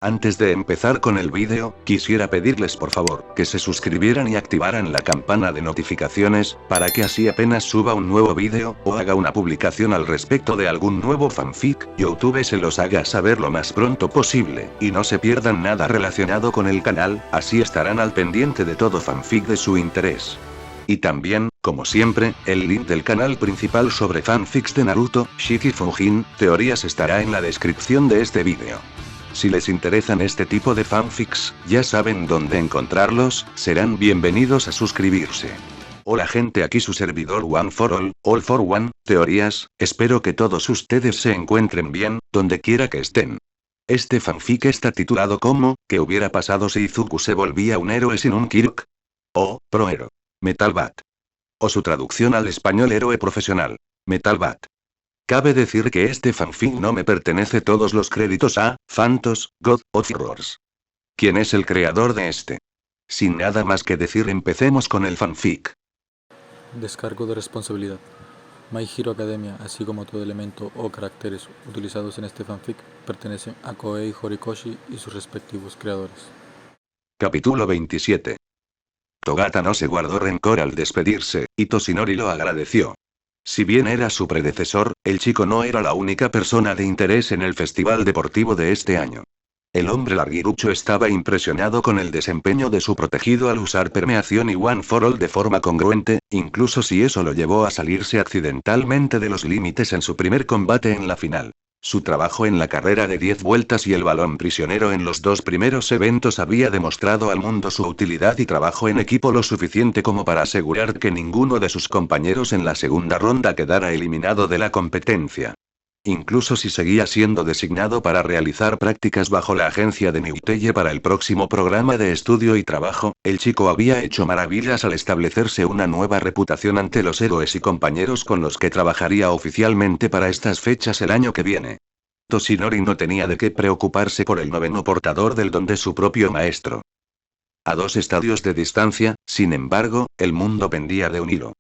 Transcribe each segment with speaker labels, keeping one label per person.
Speaker 1: Antes de empezar con el vídeo, quisiera pedirles por favor, que se suscribieran y activaran la campana de notificaciones, para que así apenas suba un nuevo vídeo, o haga una publicación al respecto de algún nuevo fanfic, YouTube se los haga saber lo más pronto posible, y no se pierdan nada relacionado con el canal, así estarán al pendiente de todo fanfic de su interés. Y también, como siempre, el link del canal principal sobre fanfics de Naruto, Shiki Fujin, teorías estará en la descripción de este vídeo. Si les interesan este tipo de fanfics, ya saben dónde encontrarlos, serán bienvenidos a suscribirse. Hola gente, aquí su servidor One for All for One, teorías, espero que todos ustedes se encuentren bien, donde quiera que estén. Este fanfic está titulado como, ¿qué hubiera pasado si Izuku se volvía un héroe sin un Kirk? O, Prohero. Metal Bat. O su traducción al español héroe profesional. Metal Bat. Cabe decir que este fanfic no me pertenece todos los créditos a Phantos, God of Horrors. ¿Quién es el creador de este? Sin nada más que decir, empecemos con el fanfic.
Speaker 2: Descargo de responsabilidad. My Hero Academia, así como todo elemento o caracteres utilizados en este fanfic, pertenecen a Koei Horikoshi y sus respectivos creadores.
Speaker 1: Capítulo 27. Togata no se guardó rencor al despedirse, y Toshinori lo agradeció. Si bien era su predecesor, el chico no era la única persona de interés en el festival deportivo de este año. El hombre larguirucho estaba impresionado con el desempeño de su protegido al usar permeación y One for All de forma congruente, incluso si eso lo llevó a salirse accidentalmente de los límites en su primer combate en la final. Su trabajo en la carrera de 10 vueltas y el balón prisionero en los dos primeros eventos había demostrado al mundo su utilidad y trabajo en equipo lo suficiente como para asegurar que ninguno de sus compañeros en la segunda ronda quedara eliminado de la competencia. Incluso si seguía siendo designado para realizar prácticas bajo la agencia de Niuteye para el próximo programa de estudio y trabajo, el chico había hecho maravillas al establecerse una nueva reputación ante los héroes y compañeros con los que trabajaría oficialmente para estas fechas el año que viene. Toshinori no tenía de qué preocuparse por el noveno portador del don de su propio maestro. A 2 estadios de distancia, sin embargo, el mundo pendía de un hilo.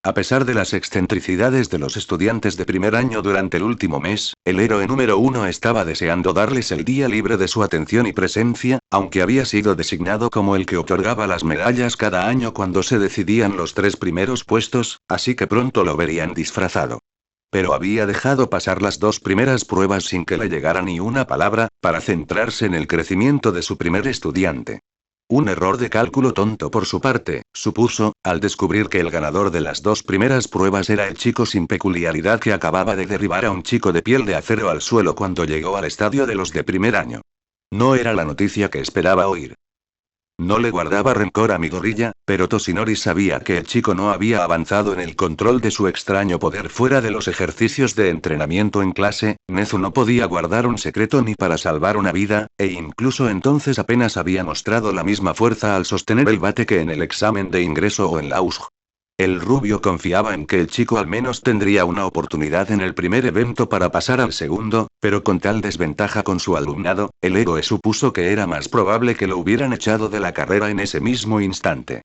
Speaker 1: A pesar de las excentricidades de los estudiantes de primer año durante el último mes, el héroe número 1 estaba deseando darles el día libre de su atención y presencia, aunque había sido designado como el que otorgaba las medallas cada año cuando se decidían los 3 primeros puestos, así que pronto lo verían disfrazado. Pero había dejado pasar las 2 primeras pruebas sin que le llegara ni una palabra, para centrarse en el crecimiento de su primer estudiante. Un error de cálculo tonto por su parte, supuso, al descubrir que el ganador de las 2 primeras pruebas era el chico sin peculiaridad que acababa de derribar a un chico de piel de acero al suelo cuando llegó al estadio de los de primer año. No era la noticia que esperaba oír. No le guardaba rencor a Midoriya, pero Toshinori sabía que el chico no había avanzado en el control de su extraño poder fuera de los ejercicios de entrenamiento en clase. Nezu no podía guardar un secreto ni para salvar una vida, e incluso entonces apenas había mostrado la misma fuerza al sostener el bate que en el examen de ingreso o en la USG. El rubio confiaba en que el chico al menos tendría una oportunidad en el primer evento para pasar al segundo, pero con tal desventaja con su alumnado, el héroe supuso que era más probable que lo hubieran echado de la carrera en ese mismo instante.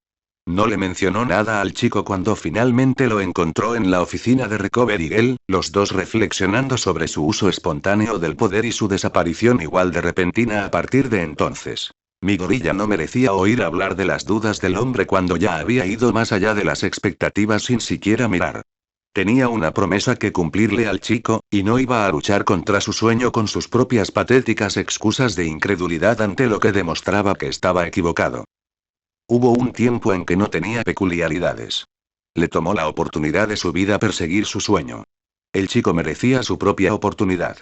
Speaker 1: No le mencionó nada al chico cuando finalmente lo encontró en la oficina de Recovery Girl, los dos reflexionando sobre su uso espontáneo del poder y su desaparición igual de repentina a partir de entonces. Midoriya no merecía oír hablar de las dudas del hombre cuando ya había ido más allá de las expectativas sin siquiera mirar. Tenía una promesa que cumplirle al chico, y no iba a luchar contra su sueño con sus propias patéticas excusas de incredulidad ante lo que demostraba que estaba equivocado. Hubo un tiempo en que no tenía peculiaridades. Le tomó la oportunidad de su vida perseguir su sueño. El chico merecía su propia oportunidad.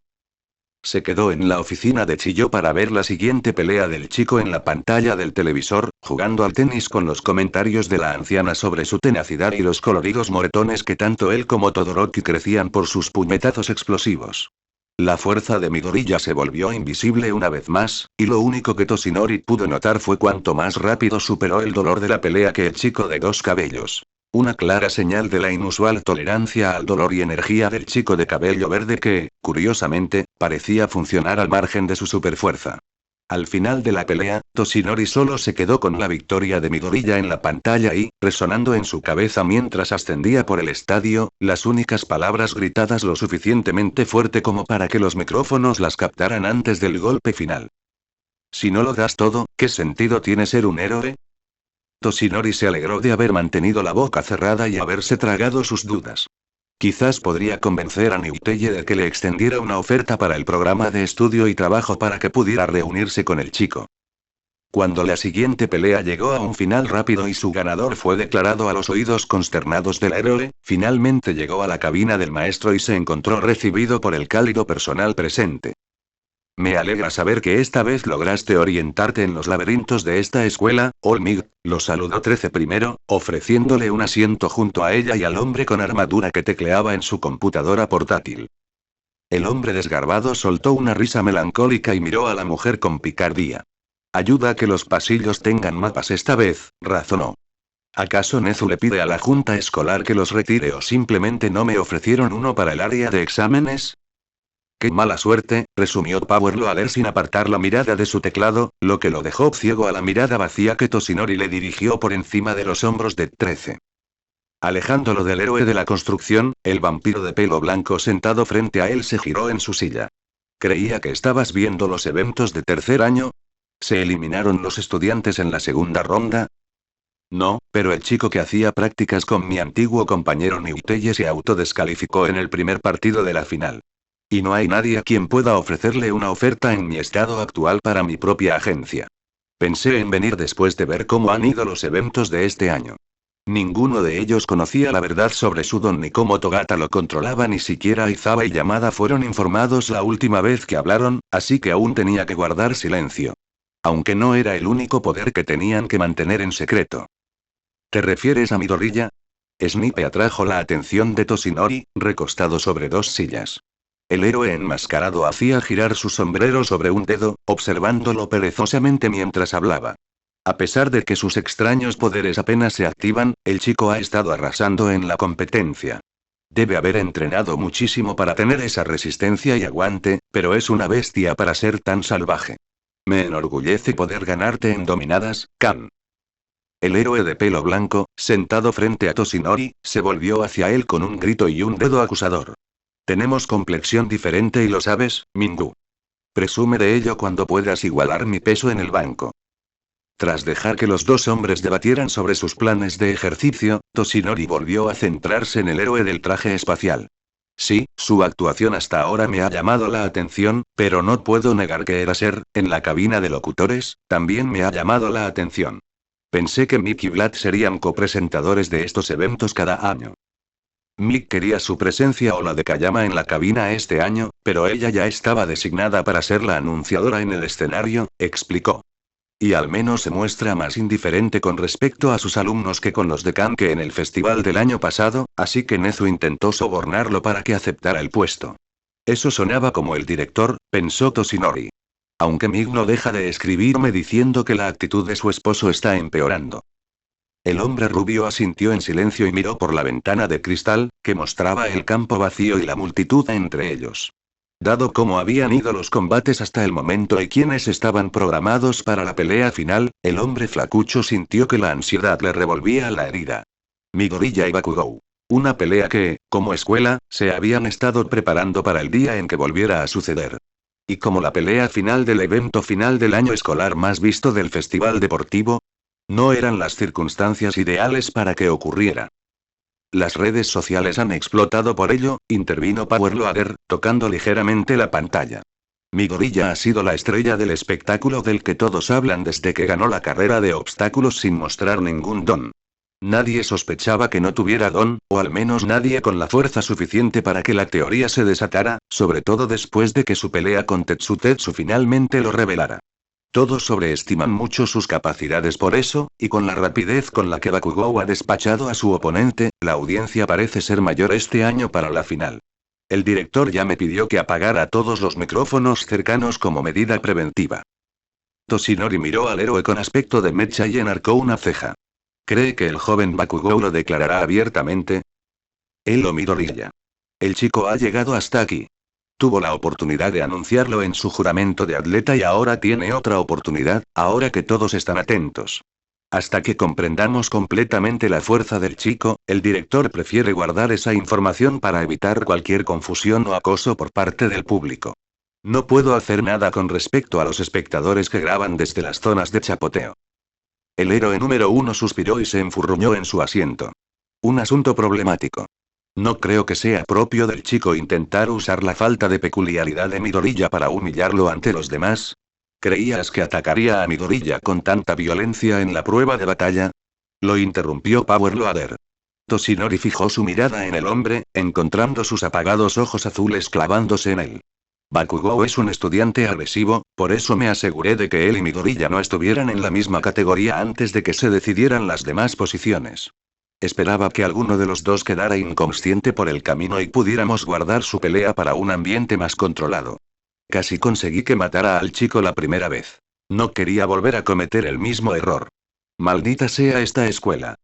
Speaker 1: Se quedó en la oficina de Chiyo para ver la siguiente pelea del chico en la pantalla del televisor, jugando al tenis con los comentarios de la anciana sobre su tenacidad y los coloridos moretones que tanto él como Todoroki crecían por sus puñetazos explosivos. La fuerza de Midoriya se volvió invisible una vez más, y lo único que Toshinori pudo notar fue cuánto más rápido superó el dolor de la pelea que el chico de 2 cabellos. Una clara señal de la inusual tolerancia al dolor y energía del chico de cabello verde que, curiosamente, parecía funcionar al margen de su superfuerza. Al final de la pelea, Toshinori solo se quedó con la victoria de Midoriya en la pantalla y, resonando en su cabeza mientras ascendía por el estadio, las únicas palabras gritadas lo suficientemente fuerte como para que los micrófonos las captaran antes del golpe final. Si no lo das todo, ¿qué sentido tiene ser un héroe? Toshinori se alegró de haber mantenido la boca cerrada y haberse tragado sus dudas. Quizás podría convencer a Niuteye de que le extendiera una oferta para el programa de estudio y trabajo para que pudiera reunirse con el chico. Cuando la siguiente pelea llegó a un final rápido y su ganador fue declarado a los oídos consternados del héroe, finalmente llegó a la cabina del maestro y se encontró recibido por el cálido personal presente. Me alegra saber que esta vez lograste orientarte en los laberintos de esta escuela, Olmig, lo saludó 13 primero, ofreciéndole un asiento junto a ella y al hombre con armadura que tecleaba en su computadora portátil. El hombre desgarbado soltó una risa melancólica y miró a la mujer con picardía. Ayuda a que los pasillos tengan mapas esta vez, razonó. ¿Acaso Nezu le pide a la junta escolar que los retire o simplemente no me ofrecieron uno para el área de exámenes? ¡Qué mala suerte!, resumió Power Loader sin apartar la mirada de su teclado, lo que lo dejó ciego a la mirada vacía que Toshinori le dirigió por encima de los hombros de 13. Alejándolo del héroe de la construcción, el vampiro de pelo blanco sentado frente a él se giró en su silla. Creía que estabas viendo los eventos de tercer año. ¿Se eliminaron los estudiantes en la segunda ronda? No, pero el chico que hacía prácticas con mi antiguo compañero Niuteye se autodescalificó en el primer partido de la final. Y no hay nadie a quien pueda ofrecerle una oferta en mi estado actual para mi propia agencia. Pensé en venir después de ver cómo han ido los eventos de este año. Ninguno de ellos conocía la verdad sobre su don ni cómo Togata lo controlaba, ni siquiera Aizawa y Yamada fueron informados la última vez que hablaron, así que aún tenía que guardar silencio. Aunque no era el único poder que tenían que mantener en secreto. ¿Te refieres a Midoriya? Snipe atrajo la atención de Toshinori, recostado sobre dos sillas. El héroe enmascarado hacía girar su sombrero sobre un dedo, observándolo perezosamente mientras hablaba. A pesar de que sus extraños poderes apenas se activan, el chico ha estado arrasando en la competencia. Debe haber entrenado muchísimo para tener esa resistencia y aguante, pero es una bestia para ser tan salvaje. Me enorgullece poder ganarte en dominadas, Kan. El héroe de pelo blanco, sentado frente a Toshinori, se volvió hacia él con un grito y un dedo acusador. Tenemos complexión diferente y lo sabes, Mingu. Presume de ello cuando puedas igualar mi peso en el banco. Tras dejar que los dos hombres debatieran sobre sus planes de ejercicio, Toshinori volvió a centrarse en el héroe del traje espacial. Sí, su actuación hasta ahora me ha llamado la atención, pero no puedo negar que en la cabina de locutores, también me ha llamado la atención. Pensé que Mick y Vlad serían copresentadores de estos eventos cada año. Mick quería su presencia o la de Kayama en la cabina este año, pero ella ya estaba designada para ser la anunciadora en el escenario, explicó. Y al menos se muestra más indiferente con respecto a sus alumnos que con los de Kan que en el festival del año pasado, así que Nezu intentó sobornarlo para que aceptara el puesto. Eso sonaba como el director, pensó Toshinori. Aunque Mick no deja de escribirme diciendo que la actitud de su esposo está empeorando. El hombre rubio asintió en silencio y miró por la ventana de cristal, que mostraba el campo vacío y la multitud entre ellos. Dado cómo habían ido los combates hasta el momento y quienes estaban programados para la pelea final, el hombre flacucho sintió que la ansiedad le revolvía la herida. Midoriya y Bakugou. Una pelea que, como escuela, se habían estado preparando para el día en que volviera a suceder. Y como la pelea final del evento final del año escolar más visto del festival deportivo, no eran las circunstancias ideales para que ocurriera. Las redes sociales han explotado por ello, intervino Power Loader, tocando ligeramente la pantalla. Midoriya ha sido la estrella del espectáculo del que todos hablan desde que ganó la carrera de obstáculos sin mostrar ningún don. Nadie sospechaba que no tuviera don, o al menos nadie con la fuerza suficiente para que la teoría se desatara, sobre todo después de que su pelea con Tetsu finalmente lo revelara. Todos sobreestiman mucho sus capacidades por eso, y con la rapidez con la que Bakugou ha despachado a su oponente, la audiencia parece ser mayor este año para la final. El director ya me pidió que apagara todos los micrófonos cercanos como medida preventiva. Toshinori miró al héroe con aspecto de mecha y enarcó una ceja. ¿Cree que el joven Bakugou lo declarará abiertamente? Él lo Midoriya. El chico ha llegado hasta aquí. Tuvo la oportunidad de anunciarlo en su juramento de atleta y ahora tiene otra oportunidad, ahora que todos están atentos. Hasta que comprendamos completamente la fuerza del chico, el director prefiere guardar esa información para evitar cualquier confusión o acoso por parte del público. No puedo hacer nada con respecto a los espectadores que graban desde las zonas de chapoteo. El héroe número 1 suspiró y se enfurruñó en su asiento. Un asunto problemático. No creo que sea propio del chico intentar usar la falta de peculiaridad de Midoriya para humillarlo ante los demás. ¿Creías que atacaría a Midoriya con tanta violencia en la prueba de batalla? Lo interrumpió Power Loader. Toshinori fijó su mirada en el hombre, encontrando sus apagados ojos azules clavándose en él. Bakugou es un estudiante agresivo, por eso me aseguré de que él y Midoriya no estuvieran en la misma categoría antes de que se decidieran las demás posiciones. Esperaba que alguno de los dos quedara inconsciente por el camino y pudiéramos guardar su pelea para un ambiente más controlado. Casi conseguí que matara al chico la primera vez. No quería volver a cometer el mismo error. Maldita sea esta escuela.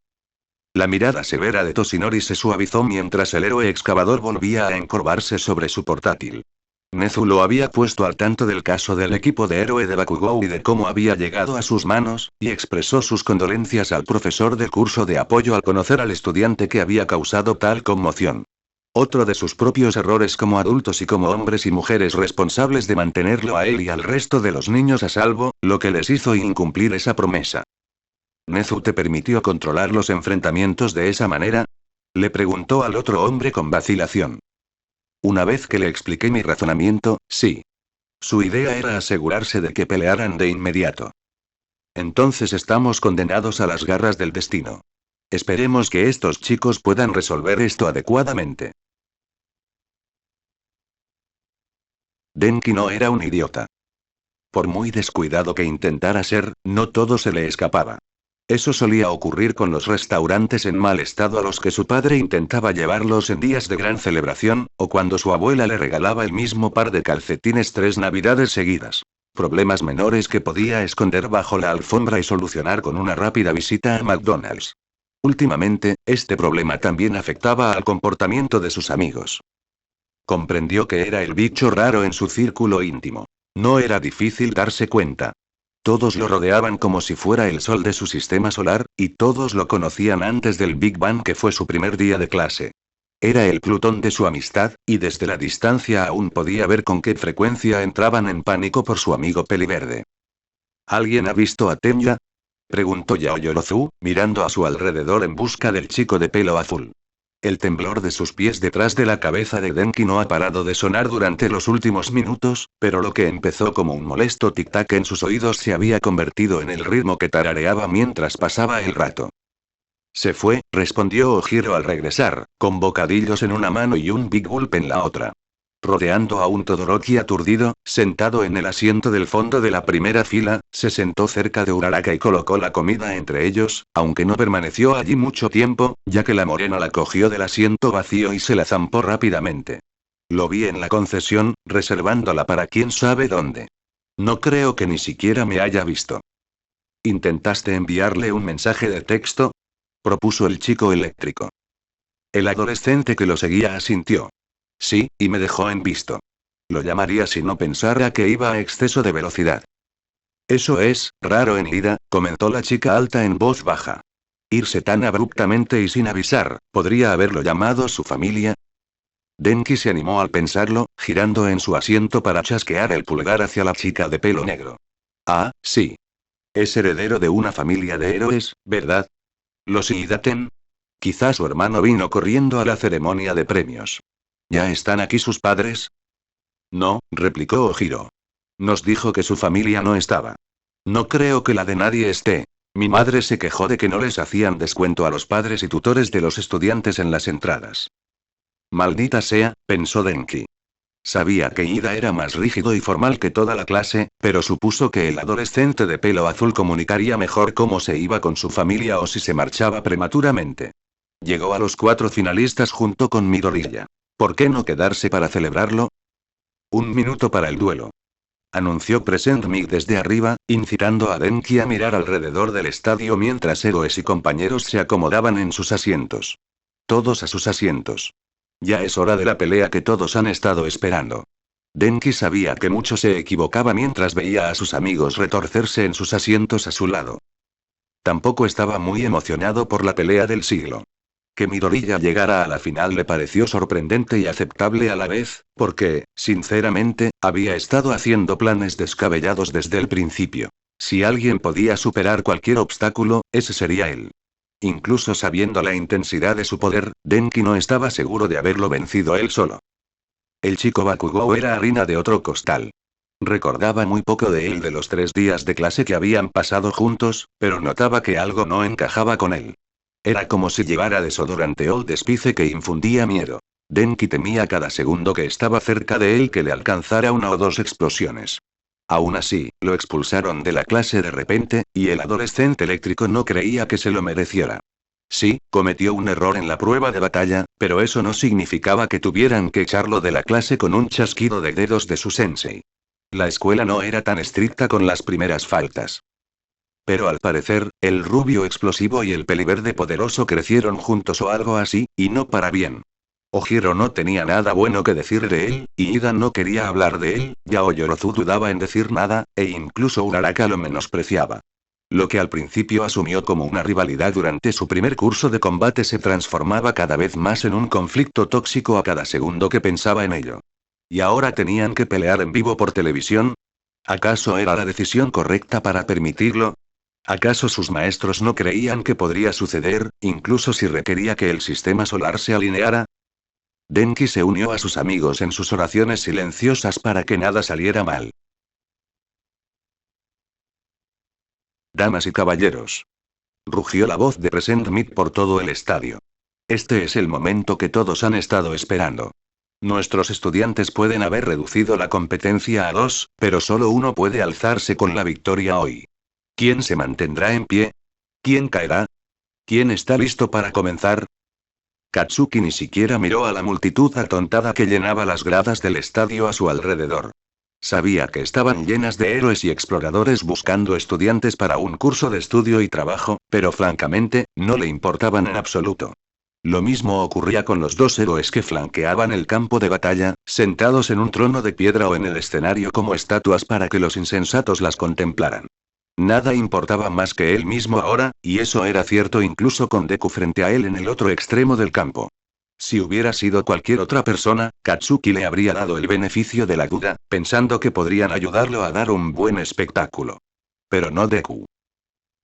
Speaker 1: La mirada severa de Toshinori se suavizó mientras el héroe excavador volvía a encorvarse sobre su portátil. Nezu lo había puesto al tanto del caso del equipo de héroe de Bakugou y de cómo había llegado a sus manos, y expresó sus condolencias al profesor del curso de apoyo al conocer al estudiante que había causado tal conmoción. Otro de sus propios errores como adultos y como hombres y mujeres responsables de mantenerlo a él y al resto de los niños a salvo, lo que les hizo incumplir esa promesa. ¿Nezu te permitió controlar los enfrentamientos de esa manera? Le preguntó al otro hombre con vacilación. Una vez que le expliqué mi razonamiento, sí. Su idea era asegurarse de que pelearan de inmediato. Entonces estamos condenados a las garras del destino. Esperemos que estos chicos puedan resolver esto adecuadamente. Denki no era un idiota. Por muy descuidado que intentara ser, no todo se le escapaba. Eso solía ocurrir con los restaurantes en mal estado a los que su padre intentaba llevarlos en días de gran celebración, o cuando su abuela le regalaba el mismo par de calcetines 3 navidades seguidas. Problemas menores que podía esconder bajo la alfombra y solucionar con una rápida visita a McDonald's. Últimamente, este problema también afectaba al comportamiento de sus amigos. Comprendió que era el bicho raro en su círculo íntimo. No era difícil darse cuenta. Todos lo rodeaban como si fuera el sol de su sistema solar, y todos lo conocían antes del Big Bang que fue su primer día de clase. Era el Plutón de su amistad, y desde la distancia aún podía ver con qué frecuencia entraban en pánico por su amigo peliverde. ¿Alguien ha visto a Tenya?, preguntó Yaoyorozu, mirando a su alrededor en busca del chico de pelo azul. El temblor de sus pies detrás de la cabeza de Denki no ha parado de sonar durante los últimos minutos, pero lo que empezó como un molesto tic-tac en sus oídos se había convertido en el ritmo que tarareaba mientras pasaba el rato. Se fue, respondió Ojiro al regresar, con bocadillos en una mano y un Big Gulp en la otra. Rodeando a un Todoroki aturdido, sentado en el asiento del fondo de la primera fila, se sentó cerca de Uraraka y colocó la comida entre ellos, aunque no permaneció allí mucho tiempo, ya que la morena la cogió del asiento vacío y se la zampó rápidamente. Lo vi en la concesión, reservándola para quién sabe dónde. No creo que ni siquiera me haya visto. ¿Intentaste enviarle un mensaje de texto?, propuso el chico eléctrico. El adolescente que lo seguía asintió. Sí, y me dejó en visto. Lo llamaría si no pensara que iba a exceso de velocidad. Eso es raro en Ida, comentó la chica alta en voz baja. Irse tan abruptamente y sin avisar, ¿podría haberlo llamado su familia? Denki se animó al pensarlo, girando en su asiento para chasquear el pulgar hacia la chica de pelo negro. Ah, sí. Es heredero de una familia de héroes, ¿verdad? ¿Los Idaten? Quizá su hermano vino corriendo a la ceremonia de premios. ¿Ya están aquí sus padres? No, replicó Ojiro. Nos dijo que su familia no estaba. No creo que la de nadie esté. Mi madre se quejó de que no les hacían descuento a los padres y tutores de los estudiantes en las entradas. Maldita sea, pensó Denki. Sabía que Ida era más rígido y formal que toda la clase, pero supuso que el adolescente de pelo azul comunicaría mejor cómo se iba con su familia o si se marchaba prematuramente. Llegó a los 4 finalistas junto con Midoriya. ¿Por qué no quedarse para celebrarlo? 1 minuto para el duelo. Anunció Present Mic desde arriba, incitando a Denki a mirar alrededor del estadio mientras héroes y compañeros se acomodaban en sus asientos. Todos a sus asientos. Ya es hora de la pelea que todos han estado esperando. Denki sabía que mucho se equivocaba mientras veía a sus amigos retorcerse en sus asientos a su lado. Tampoco estaba muy emocionado por la pelea del siglo. Que Midoriya llegara a la final le pareció sorprendente y aceptable a la vez, porque, sinceramente, había estado haciendo planes descabellados desde el principio. Si alguien podía superar cualquier obstáculo, ese sería él. Incluso sabiendo la intensidad de su poder, Denki no estaba seguro de haberlo vencido él solo. El chico Bakugou era harina de otro costal. Recordaba muy poco de él de los 3 días de clase que habían pasado juntos, pero notaba que algo no encajaba con él. Era como si llevara desodorante Old Spice que infundía miedo. Denki temía cada segundo que estaba cerca de él que le alcanzara 1 o 2 explosiones. Aún así, lo expulsaron de la clase de repente, y el adolescente eléctrico no creía que se lo mereciera. Sí, cometió un error en la prueba de batalla, pero eso no significaba que tuvieran que echarlo de la clase con un chasquido de dedos de su sensei. La escuela no era tan estricta con las primeras faltas. Pero al parecer, el rubio explosivo y el peliverde poderoso crecieron juntos o algo así, y no para bien. Ojiro no tenía nada bueno que decir de él, y Ida no quería hablar de él, Yao Yorozu dudaba en decir nada, e incluso Uraraka lo menospreciaba. Lo que al principio asumió como una rivalidad durante su primer curso de combate se transformaba cada vez más en un conflicto tóxico a cada segundo que pensaba en ello. ¿Y ahora tenían que pelear en vivo por televisión? ¿Acaso era la decisión correcta para permitirlo? ¿Acaso sus maestros no creían que podría suceder, incluso si requería que el sistema solar se alineara? Denki se unió a sus amigos en sus oraciones silenciosas para que nada saliera mal. Damas y caballeros. Rugió la voz de Present Meet por todo el estadio. Este es el momento que todos han estado esperando. Nuestros estudiantes pueden haber reducido la competencia a 2, pero solo uno puede alzarse con la victoria hoy. ¿Quién se mantendrá en pie? ¿Quién caerá? ¿Quién está listo para comenzar? Katsuki ni siquiera miró a la multitud atontada que llenaba las gradas del estadio a su alrededor. Sabía que estaban llenas de héroes y exploradores buscando estudiantes para un curso de estudio y trabajo, pero francamente, no le importaban en absoluto. Lo mismo ocurría con los 2 héroes que flanqueaban el campo de batalla, sentados en un trono de piedra o en el escenario como estatuas para que los insensatos las contemplaran. Nada importaba más que él mismo ahora, y eso era cierto incluso con Deku frente a él en el otro extremo del campo. Si hubiera sido cualquier otra persona, Katsuki le habría dado el beneficio de la duda, pensando que podrían ayudarlo a dar un buen espectáculo. Pero no Deku.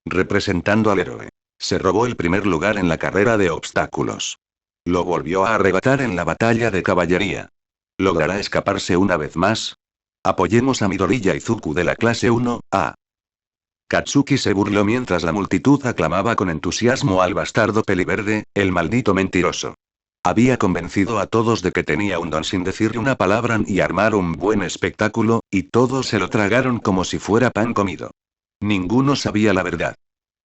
Speaker 1: Representando al héroe. Se robó el primer lugar en la carrera de obstáculos. Lo volvió a arrebatar en la batalla de caballería. ¿Logrará escaparse una vez más? Apoyemos a Midoriya Izuku de la clase 1A. Katsuki se burló mientras la multitud aclamaba con entusiasmo al bastardo peliverde, el maldito mentiroso. Había convencido a todos de que tenía un don sin decirle una palabra y armar un buen espectáculo, y todos se lo tragaron como si fuera pan comido. Ninguno sabía la verdad.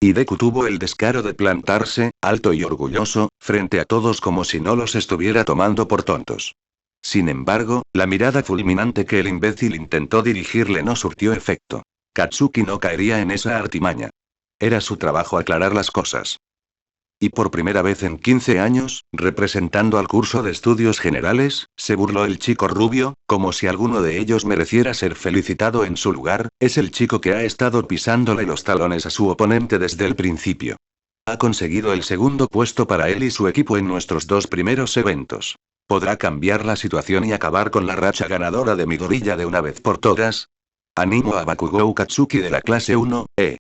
Speaker 1: Y Deku tuvo el descaro de plantarse, alto y orgulloso, frente a todos como si no los estuviera tomando por tontos. Sin embargo, la mirada fulminante que el imbécil intentó dirigirle no surtió efecto. Katsuki no caería en esa artimaña. Era su trabajo aclarar las cosas. Y por primera vez en 15 años, representando al curso de estudios generales, se burló el chico rubio, como si alguno de ellos mereciera ser felicitado en su lugar, es el chico que ha estado pisándole los talones a su oponente desde el principio. Ha conseguido el segundo puesto para él y su equipo en nuestros 2 primeros eventos. ¿Podrá cambiar la situación y acabar con la racha ganadora de Midoriya de una vez por todas? Animo a Bakugou Katsuki de la clase 1E.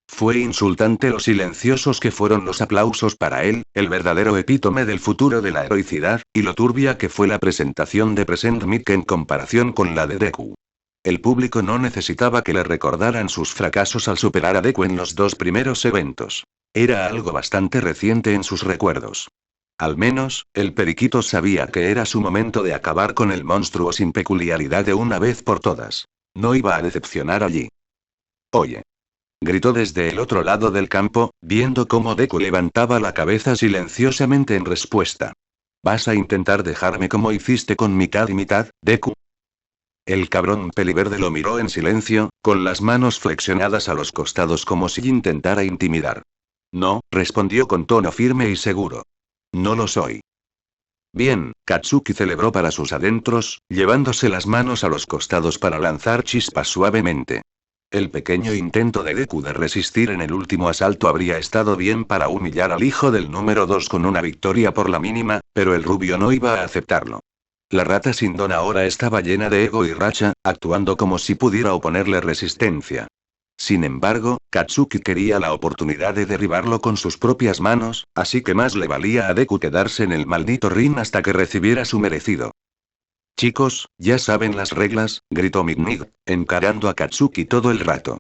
Speaker 1: Fue insultante lo silenciosos que fueron los aplausos para él, el verdadero epítome del futuro de la heroicidad, y lo turbia que fue la presentación de Present Mic en comparación con la de Deku. El público no necesitaba que le recordaran sus fracasos al superar a Deku en los 2 primeros eventos. Era algo bastante reciente en sus recuerdos. Al menos, el periquito sabía que era su momento de acabar con el monstruo sin peculiaridad de una vez por todas. No iba a decepcionar allí. Oye. Gritó desde el otro lado del campo, viendo cómo Deku levantaba la cabeza silenciosamente en respuesta. ¿Vas a intentar dejarme como hiciste con mitad y mitad, Deku? El cabrón peliverde lo miró en silencio, con las manos flexionadas a los costados como si intentara intimidar. No, respondió con tono firme y seguro. No lo soy. Bien, Katsuki celebró para sus adentros, llevándose las manos a los costados para lanzar chispas suavemente. El pequeño intento de Deku de resistir en el último asalto habría estado bien para humillar al hijo del número 2 con una victoria por la mínima, pero el rubio no iba a aceptarlo. La rata sin don ahora estaba llena de ego y racha, actuando como si pudiera oponerle resistencia. Sin embargo, Katsuki quería la oportunidad de derribarlo con sus propias manos, así que más le valía a Deku quedarse en el maldito ring hasta que recibiera su merecido. Chicos, ya saben las reglas, gritó Midnight, encarando a Katsuki todo el rato.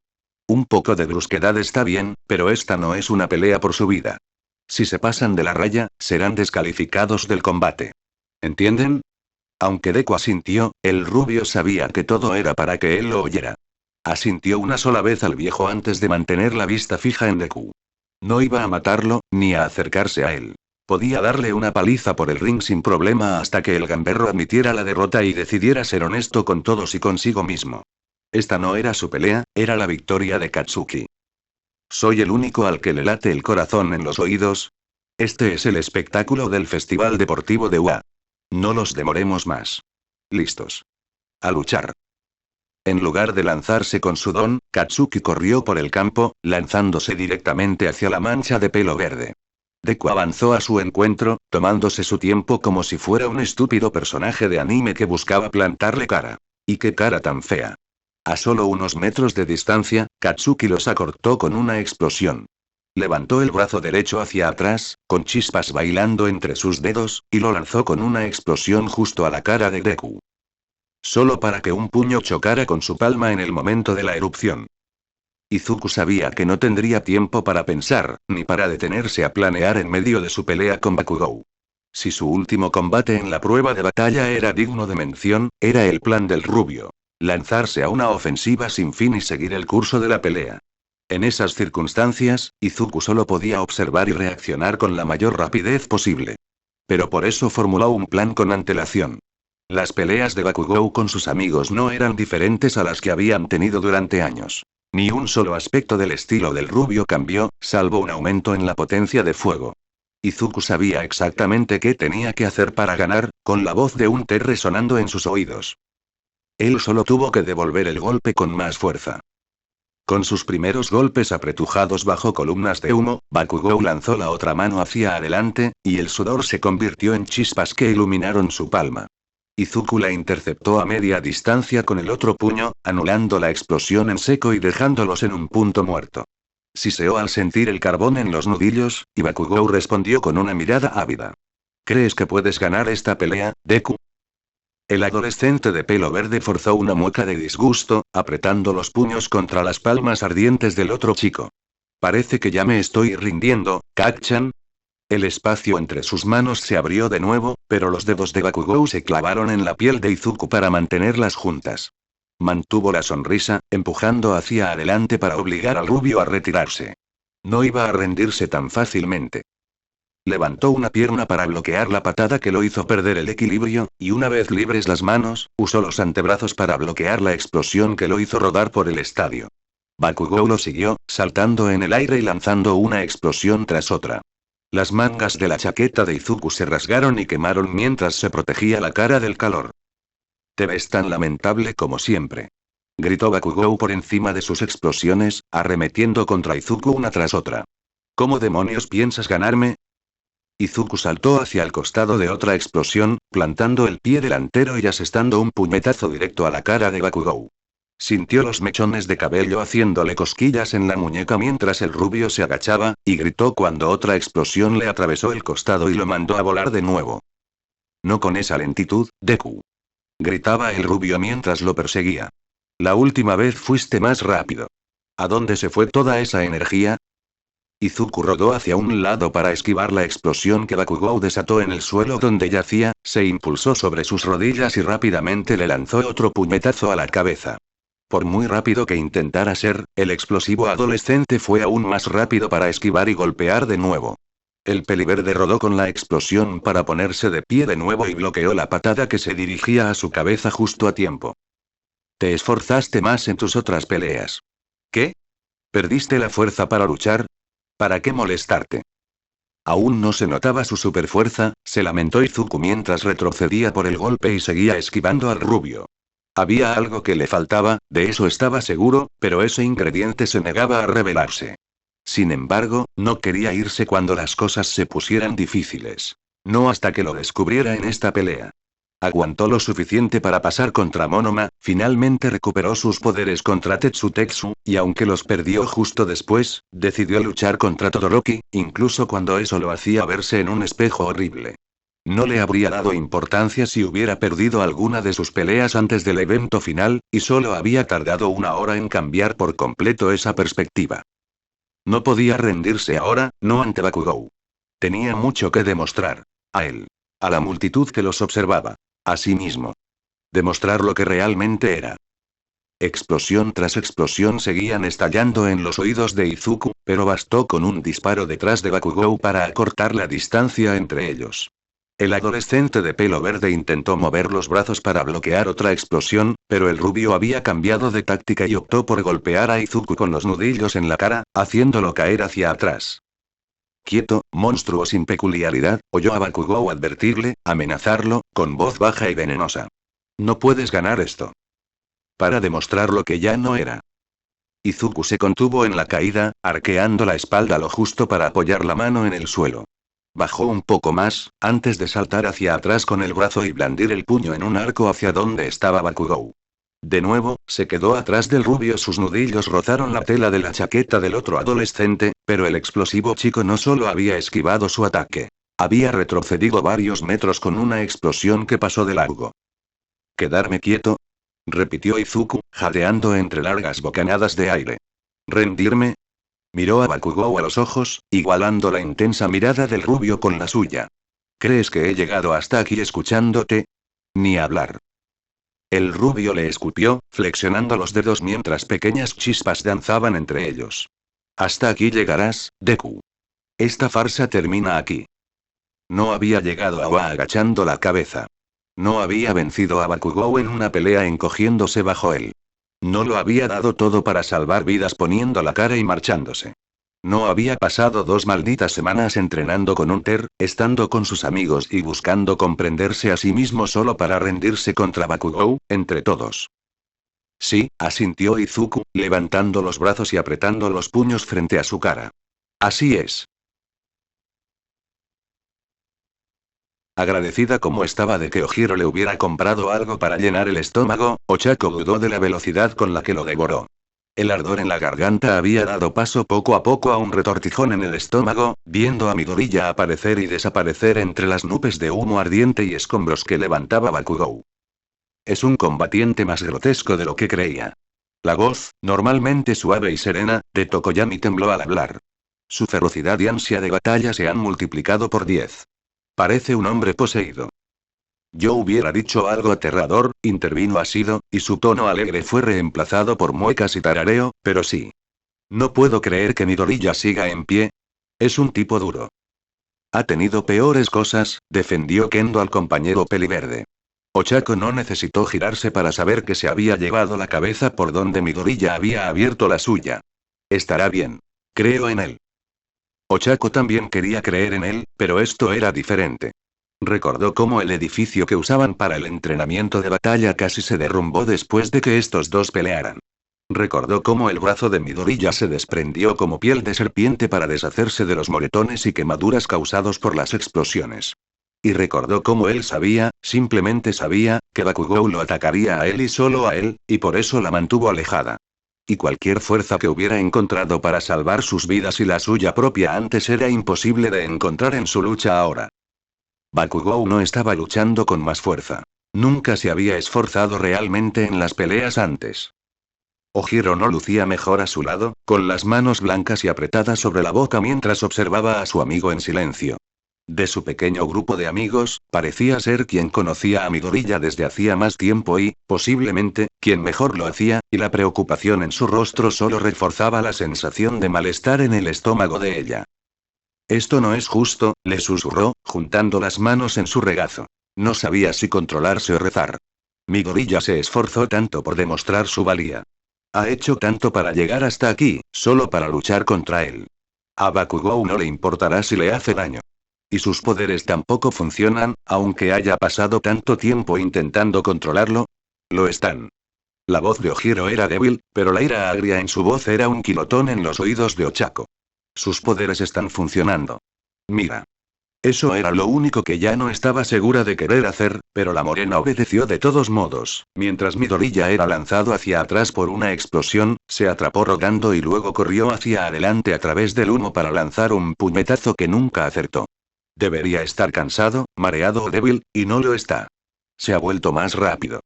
Speaker 1: Un poco de brusquedad está bien, pero esta no es una pelea por su vida. Si se pasan de la raya, serán descalificados del combate. ¿Entienden? Aunque Deku asintió, el rubio sabía que todo era para que él lo oyera. Asintió una sola vez al viejo antes de mantener la vista fija en Deku. No iba a matarlo, ni a acercarse a él. Podía darle una paliza por el ring sin problema hasta que el gamberro admitiera la derrota y decidiera ser honesto con todos y consigo mismo. Esta no era su pelea, era la victoria de Katsuki. ¿Soy el único al que le late el corazón en los oídos? Este es el espectáculo del Festival Deportivo de UA. No los demoremos más. Listos. A luchar. En lugar de lanzarse con su don, Katsuki corrió por el campo, lanzándose directamente hacia la mancha de pelo verde. Deku avanzó a su encuentro, tomándose su tiempo como si fuera un estúpido personaje de anime que buscaba plantarle cara. ¡Y qué cara tan fea! A solo unos metros de distancia, Katsuki los acortó con una explosión. Levantó el brazo derecho hacia atrás, con chispas bailando entre sus dedos, y lo lanzó con una explosión justo a la cara de Deku. Solo para que un puño chocara con su palma en el momento de la erupción. Izuku sabía que no tendría tiempo para pensar, ni para detenerse a planear en medio de su pelea con Bakugou. Si su último combate en la prueba de batalla era digno de mención, era el plan del rubio. Lanzarse a una ofensiva sin fin y seguir el curso de la pelea. En esas circunstancias, Izuku solo podía observar y reaccionar con la mayor rapidez posible. Pero por eso formuló un plan con antelación. Las peleas de Bakugou con sus amigos no eran diferentes a las que habían tenido durante años. Ni un solo aspecto del estilo del rubio cambió, salvo un aumento en la potencia de fuego. Izuku sabía exactamente qué tenía que hacer para ganar, con la voz de un T resonando en sus oídos. Él solo tuvo que devolver el golpe con más fuerza. Con sus primeros golpes apretujados bajo columnas de humo, Bakugou lanzó la otra mano hacia adelante, y el sudor se convirtió en chispas que iluminaron su palma. Izuku la interceptó a media distancia con el otro puño, anulando la explosión en seco y dejándolos en un punto muerto. Siseó al sentir el carbón en los nudillos, y Bakugou respondió con una mirada ávida. ¿Crees que puedes ganar esta pelea, Deku? El adolescente de pelo verde forzó una mueca de disgusto, apretando los puños contra las palmas ardientes del otro chico. Parece que ya me estoy rindiendo, Kacchan. El espacio entre sus manos se abrió de nuevo, pero los dedos de Bakugou se clavaron en la piel de Izuku para mantenerlas juntas. Mantuvo la sonrisa, empujando hacia adelante para obligar al rubio a retirarse. No iba a rendirse tan fácilmente. Levantó una pierna para bloquear la patada que lo hizo perder el equilibrio, y una vez libres las manos, usó los antebrazos para bloquear la explosión que lo hizo rodar por el estadio. Bakugou lo siguió, saltando en el aire y lanzando una explosión tras otra. Las mangas de la chaqueta de Izuku se rasgaron y quemaron mientras se protegía la cara del calor. «Te ves tan lamentable como siempre», gritó Bakugou por encima de sus explosiones, arremetiendo contra Izuku una tras otra. «¿Cómo demonios piensas ganarme?» Izuku saltó hacia el costado de otra explosión, plantando el pie delantero y asestando un puñetazo directo a la cara de Bakugou. Sintió los mechones de cabello haciéndole cosquillas en la muñeca mientras el rubio se agachaba, y gritó cuando otra explosión le atravesó el costado y lo mandó a volar de nuevo. «No con esa lentitud, Deku», gritaba el rubio mientras lo perseguía. «La última vez fuiste más rápido. ¿A dónde se fue toda esa energía?» Izuku rodó hacia un lado para esquivar la explosión que Bakugou desató en el suelo donde yacía, se impulsó sobre sus rodillas y rápidamente le lanzó otro puñetazo a la cabeza. Por muy rápido que intentara ser, el explosivo adolescente fue aún más rápido para esquivar y golpear de nuevo. El peliverde rodó con la explosión para ponerse de pie de nuevo y bloqueó la patada que se dirigía a su cabeza justo a tiempo. «Te esforzaste más en tus otras peleas. ¿Qué? ¿Perdiste la fuerza para luchar? ¿Para qué molestarte?» Aún no se notaba su superfuerza, se lamentó Izuku mientras retrocedía por el golpe y seguía esquivando al rubio. Había algo que le faltaba, de eso estaba seguro, pero ese ingrediente se negaba a revelarse. Sin embargo, no quería irse cuando las cosas se pusieran difíciles. No hasta que lo descubriera en esta pelea. Aguantó lo suficiente para pasar contra Monoma, finalmente recuperó sus poderes contra Tetsutetsu, y aunque los perdió justo después, decidió luchar contra Todoroki, incluso cuando eso lo hacía verse en un espejo horrible. No le habría dado importancia si hubiera perdido alguna de sus peleas antes del evento final, y solo había tardado una hora en cambiar por completo esa perspectiva. No podía rendirse ahora, no ante Bakugou. Tenía mucho que demostrar. A él. A la multitud que los observaba. A sí mismo. Demostrar lo que realmente era. Explosión tras explosión seguían estallando en los oídos de Izuku, pero bastó con un disparo detrás de Bakugou para acortar la distancia entre ellos. El adolescente de pelo verde intentó mover los brazos para bloquear otra explosión, pero el rubio había cambiado de táctica y optó por golpear a Izuku con los nudillos en la cara, haciéndolo caer hacia atrás. Quieto, monstruo sin peculiaridad, oyó a Bakugou advertirle, amenazarlo, con voz baja y venenosa. No puedes ganar esto. Para demostrar lo que ya no era. Izuku se contuvo en la caída, arqueando la espalda lo justo para apoyar la mano en el suelo. Bajó un poco más, antes de saltar hacia atrás con el brazo y blandir el puño en un arco hacia donde estaba Bakugou. De nuevo, se quedó atrás del rubio, sus nudillos rozaron la tela de la chaqueta del otro adolescente, pero el explosivo chico no solo había esquivado su ataque. Había retrocedido varios metros con una explosión que pasó de largo. ¿Quedarme quieto? Repitió Izuku, jadeando entre largas bocanadas de aire. ¿Rendirme? Miró a Bakugou a los ojos, igualando la intensa mirada del rubio con la suya. ¿Crees que he llegado hasta aquí escuchándote? Ni hablar. El rubio le escupió, flexionando los dedos mientras pequeñas chispas danzaban entre ellos. Hasta aquí llegarás, Deku. Esta farsa termina aquí. No había llegado a Wa agachando la cabeza. No había vencido a Bakugou en una pelea encogiéndose bajo él. No lo había dado todo para salvar vidas poniendo la cara y marchándose. No había pasado 2 malditas semanas entrenando con Hunter, estando con sus amigos y buscando comprenderse a sí mismo solo para rendirse contra Bakugou, entre todos. Sí, asintió Izuku, levantando los brazos y apretando los puños frente a su cara. Así es. Agradecida como estaba de que Ojiro le hubiera comprado algo para llenar el estómago, Ochako dudó de la velocidad con la que lo devoró. El ardor en la garganta había dado paso poco a poco a un retortijón en el estómago, viendo a Midoriya aparecer y desaparecer entre las nubes de humo ardiente y escombros que levantaba Bakugou. Es un combatiente más grotesco de lo que creía. La voz, normalmente suave y serena, de Tokoyami tembló al hablar. Su ferocidad y ansia de batalla se han multiplicado por 10. Parece un hombre poseído. Yo hubiera dicho algo aterrador, intervino Ashido, y su tono alegre fue reemplazado por muecas y tarareo, pero sí. No puedo creer que Midoriya siga en pie. Es un tipo duro. Ha tenido peores cosas, defendió Kendo al compañero peliverde. Ochako no necesitó girarse para saber que se había llevado la cabeza por donde Midoriya había abierto la suya. Estará bien. Creo en él. Ochako también quería creer en él, pero esto era diferente. Recordó cómo el edificio que usaban para el entrenamiento de batalla casi se derrumbó después de que estos dos pelearan. Recordó cómo el brazo de Midoriya se desprendió como piel de serpiente para deshacerse de los moretones y quemaduras causados por las explosiones. Y recordó cómo él sabía, simplemente sabía, que Bakugou lo atacaría a él y solo a él, y por eso la mantuvo alejada. Y cualquier fuerza que hubiera encontrado para salvar sus vidas y la suya propia antes era imposible de encontrar en su lucha ahora. Bakugou no estaba luchando con más fuerza. Nunca se había esforzado realmente en las peleas antes. Ojiro no lucía mejor a su lado, con las manos blancas y apretadas sobre la boca mientras observaba a su amigo en silencio. De su pequeño grupo de amigos, parecía ser quien conocía a Midoriya desde hacía más tiempo y, posiblemente, quien mejor lo hacía, y la preocupación en su rostro solo reforzaba la sensación de malestar en el estómago de ella. Esto no es justo, le susurró, juntando las manos en su regazo. No sabía si controlarse o rezar. Midoriya se esforzó tanto por demostrar su valía. Ha hecho tanto para llegar hasta aquí, solo para luchar contra él. A Bakugou no le importará si le hace daño. Y sus poderes tampoco funcionan, aunque haya pasado tanto tiempo intentando controlarlo. Lo están. La voz de Ojiro era débil, pero la ira agria en su voz era un kilotón en los oídos de Ochako. Sus poderes están funcionando. Mira. Eso era lo único que ya no estaba segura de querer hacer, pero la morena obedeció de todos modos. Mientras Midoriya era lanzado hacia atrás por una explosión, se atrapó rodando y luego corrió hacia adelante a través del humo para lanzar un puñetazo que nunca acertó. Debería estar cansado, mareado o débil, y no lo está. Se ha vuelto más rápido.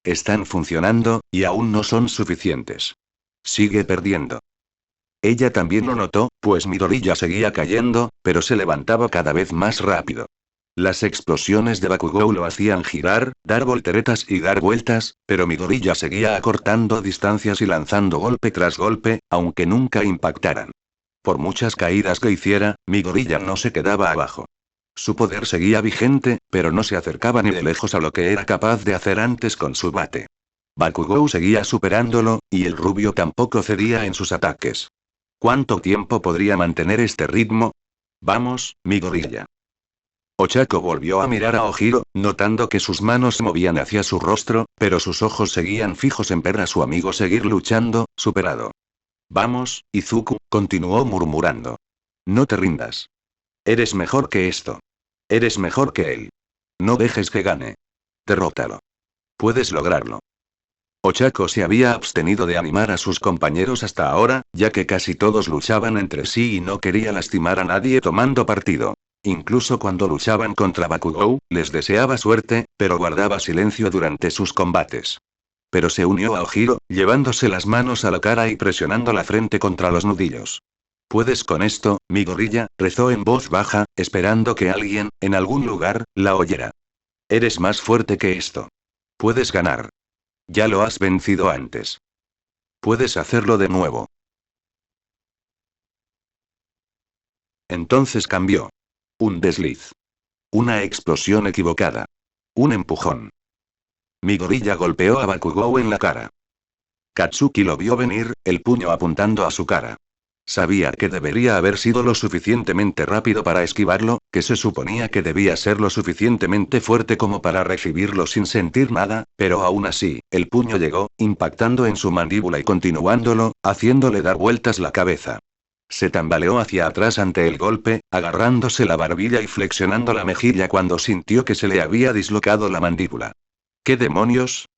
Speaker 1: Están funcionando, y aún no son suficientes. Sigue perdiendo. Ella también lo notó, pues Midoriya seguía cayendo, pero se levantaba cada vez más rápido. Las explosiones de Bakugou lo hacían girar, dar volteretas y dar vueltas, pero Midoriya seguía acortando distancias y lanzando golpe tras golpe, aunque nunca impactaran. Por muchas caídas que hiciera, Midoriya no se quedaba abajo. Su poder seguía vigente, pero no se acercaba ni de lejos a lo que era capaz de hacer antes con su bate. Bakugou seguía superándolo, y el rubio tampoco cedía en sus ataques. ¿Cuánto tiempo podría mantener este ritmo? Vamos, Midoriya. Ochako volvió a mirar a Ojiro, notando que sus manos se movían hacia su rostro, pero sus ojos seguían fijos en ver a su amigo seguir luchando, superado. Vamos, Izuku, continuó murmurando. No te rindas. Eres mejor que esto. Eres mejor que él. No dejes que gane. Derrótalo. Puedes lograrlo. Ochako se había abstenido de animar a sus compañeros hasta ahora, ya que casi todos luchaban entre sí y no quería lastimar a nadie tomando partido. Incluso cuando luchaban contra Bakugou, les deseaba suerte, pero guardaba silencio durante sus combates. Pero se unió a Ojiro, llevándose las manos a la cara y presionando la frente contra los nudillos. Puedes con esto, Midoriya, rezó en voz baja, esperando que alguien, en algún lugar, la oyera. Eres más fuerte que esto. Puedes ganar. Ya lo has vencido antes. Puedes hacerlo de nuevo. Entonces cambió. Un desliz. Una explosión equivocada. Un empujón. Midoriya golpeó a Bakugou en la cara. Katsuki lo vio venir, el puño apuntando a su cara. Sabía que debería haber sido lo suficientemente rápido para esquivarlo, que se suponía que debía ser lo suficientemente fuerte como para recibirlo sin sentir nada, pero aún así, el puño llegó, impactando en su mandíbula y continuándolo, haciéndole dar vueltas la cabeza. Se tambaleó hacia atrás ante el golpe, agarrándose la barbilla y flexionando la mejilla cuando sintió que se le había dislocado la mandíbula. ¿Qué demonios?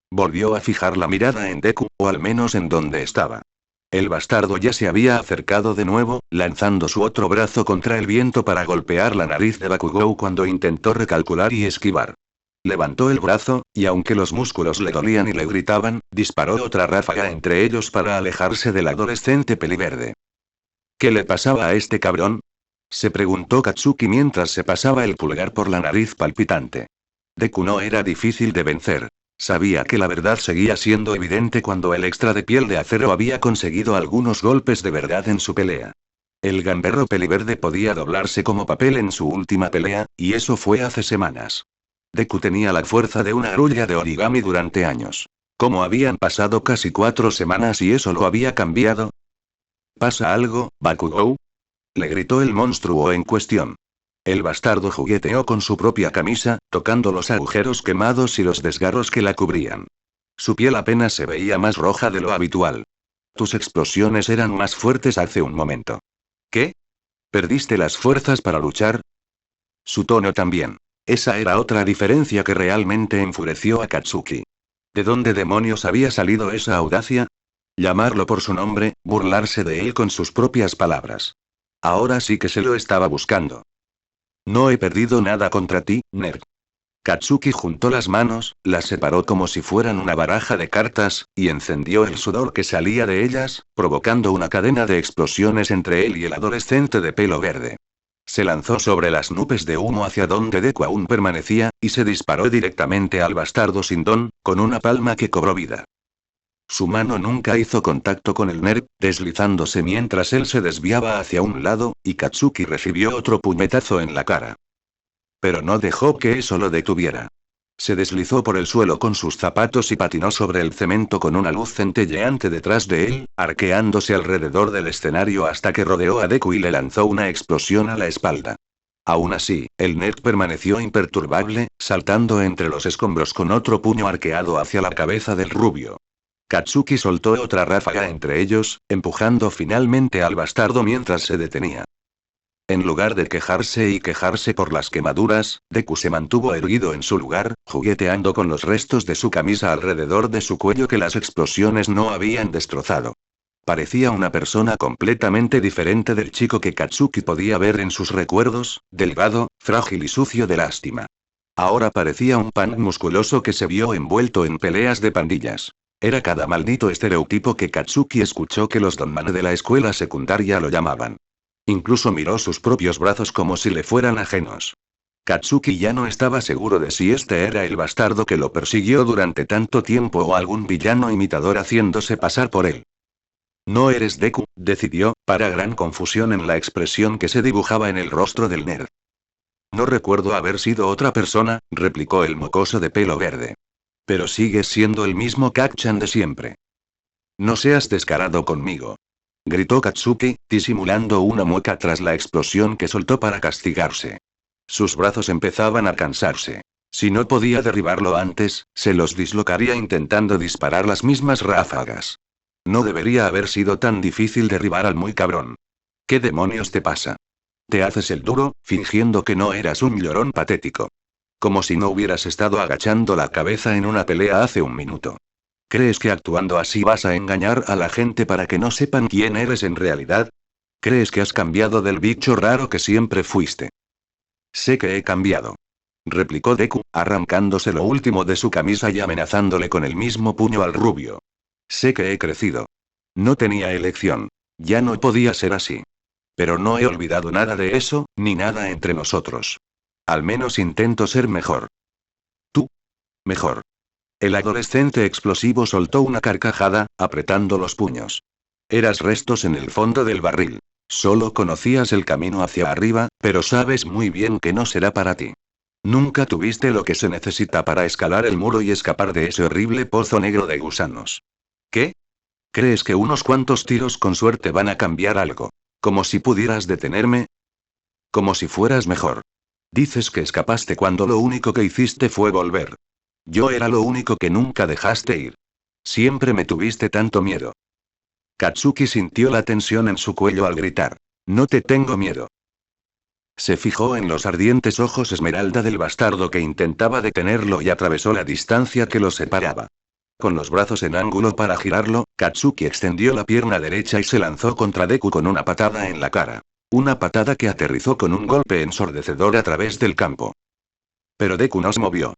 Speaker 1: Volvió a fijar la mirada en Deku, o al menos en donde estaba. El bastardo ya se había acercado de nuevo, lanzando su otro brazo contra el viento para golpear la nariz de Bakugou cuando intentó recalcular y esquivar. Levantó el brazo, y aunque los músculos le dolían y le gritaban, disparó otra ráfaga entre ellos para alejarse del adolescente peliverde. ¿Qué le pasaba a este cabrón? Se preguntó Katsuki mientras se pasaba el pulgar por la nariz palpitante. Deku no era difícil de vencer. Sabía que la verdad seguía siendo evidente cuando el extra de piel de acero había conseguido algunos golpes de verdad en su pelea. El gamberro peliverde podía doblarse como papel en su última pelea, y eso fue hace semanas. Deku tenía la fuerza de una grulla de origami durante años. ¿Cómo habían pasado casi 4 semanas y eso lo había cambiado? ¿Pasa algo, Bakugou? Le gritó el monstruo en cuestión. El bastardo jugueteó con su propia camisa, tocando los agujeros quemados y los desgarros que la cubrían. Su piel apenas se veía más roja de lo habitual. Tus explosiones eran más fuertes hace un momento. ¿Qué? ¿Perdiste las fuerzas para luchar? Su tono también. Esa era otra diferencia que realmente enfureció a Katsuki. ¿De dónde demonios había salido esa audacia? Llamarlo por su nombre, burlarse de él con sus propias palabras. Ahora sí que se lo estaba buscando. No he perdido nada contra ti, nerd. Katsuki juntó las manos, las separó como si fueran una baraja de cartas, y encendió el sudor que salía de ellas, provocando una cadena de explosiones entre él y el adolescente de pelo verde. Se lanzó sobre las nubes de humo hacia donde Deku aún permanecía, y se disparó directamente al bastardo sin don, con una palma que cobró vida. Su mano nunca hizo contacto con el nerd, deslizándose mientras él se desviaba hacia un lado, y Katsuki recibió otro puñetazo en la cara. Pero no dejó que eso lo detuviera. Se deslizó por el suelo con sus zapatos y patinó sobre el cemento con una luz centelleante detrás de él, arqueándose alrededor del escenario hasta que rodeó a Deku y le lanzó una explosión a la espalda. Aún así, el nerd permaneció imperturbable, saltando entre los escombros con otro puño arqueado hacia la cabeza del rubio. Katsuki soltó otra ráfaga entre ellos, empujando finalmente al bastardo mientras se detenía. En lugar de quejarse y quejarse por las quemaduras, Deku se mantuvo erguido en su lugar, jugueteando con los restos de su camisa alrededor de su cuello que las explosiones no habían destrozado. Parecía una persona completamente diferente del chico que Katsuki podía ver en sus recuerdos, delgado, frágil y sucio de lástima. Ahora parecía un punk musculoso que se vio envuelto en peleas de pandillas. Era cada maldito estereotipo que Katsuki escuchó que los donman de la escuela secundaria lo llamaban. Incluso miró sus propios brazos como si le fueran ajenos. Katsuki ya no estaba seguro de si este era el bastardo que lo persiguió durante tanto tiempo o algún villano imitador haciéndose pasar por él. No eres Deku, decidió, para gran confusión en la expresión que se dibujaba en el rostro del nerd. No recuerdo haber sido otra persona, replicó el mocoso de pelo verde. Pero sigues siendo el mismo Kacchan de siempre. No seas descarado conmigo. Gritó Katsuki, disimulando una mueca tras la explosión que soltó para castigarse. Sus brazos empezaban a cansarse. Si no podía derribarlo antes, se los dislocaría intentando disparar las mismas ráfagas. No debería haber sido tan difícil derribar al muy cabrón. ¿Qué demonios te pasa? Te haces el duro, fingiendo que no eras un llorón patético. Como si no hubieras estado agachando la cabeza en una pelea hace un minuto. ¿Crees que actuando así vas a engañar a la gente para que no sepan quién eres en realidad? ¿Crees que has cambiado del bicho raro que siempre fuiste? Sé que he cambiado. Replicó Deku, arrancándose lo último de su camisa y amenazándole con el mismo puño al rubio. Sé que he crecido. No tenía elección. Ya no podía ser así. Pero no he olvidado nada de eso, ni nada entre nosotros. Al menos intento ser mejor. Tú. Mejor. El adolescente explosivo soltó una carcajada, apretando los puños. Eras restos en el fondo del barril. Solo conocías el camino hacia arriba, pero sabes muy bien que no será para ti. Nunca tuviste lo que se necesita para escalar el muro y escapar de ese horrible pozo negro de gusanos. ¿Qué? ¿Crees que unos cuantos tiros con suerte van a cambiar algo? ¿Como si pudieras detenerme? Como si fueras mejor. Dices que escapaste cuando lo único que hiciste fue volver. Yo era lo único que nunca dejaste ir. Siempre me tuviste tanto miedo. Katsuki sintió la tensión en su cuello al gritar. No te tengo miedo. Se fijó en los ardientes ojos esmeralda del bastardo que intentaba detenerlo y atravesó la distancia que los separaba. Con los brazos en ángulo para girarlo, Katsuki extendió la pierna derecha y se lanzó contra Deku con una patada en la cara. Una patada que aterrizó con un golpe ensordecedor a través del campo. Pero Deku no se movió.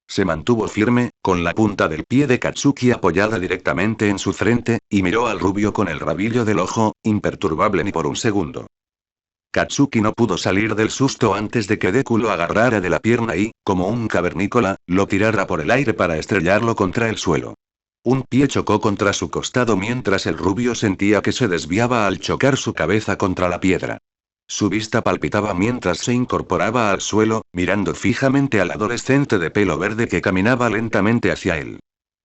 Speaker 1: Se mantuvo firme, con la punta del pie de Katsuki apoyada directamente en su frente, y miró al rubio con el rabillo del ojo, imperturbable ni por un segundo. Katsuki no pudo salir del susto antes de que Deku lo agarrara de la pierna y, como un cavernícola, lo tirara por el aire para estrellarlo contra el suelo. Un pie chocó contra su costado mientras el rubio sentía que se desviaba al chocar su cabeza contra la piedra. Su vista palpitaba mientras se incorporaba al suelo, mirando fijamente al adolescente de pelo verde que caminaba lentamente hacia él.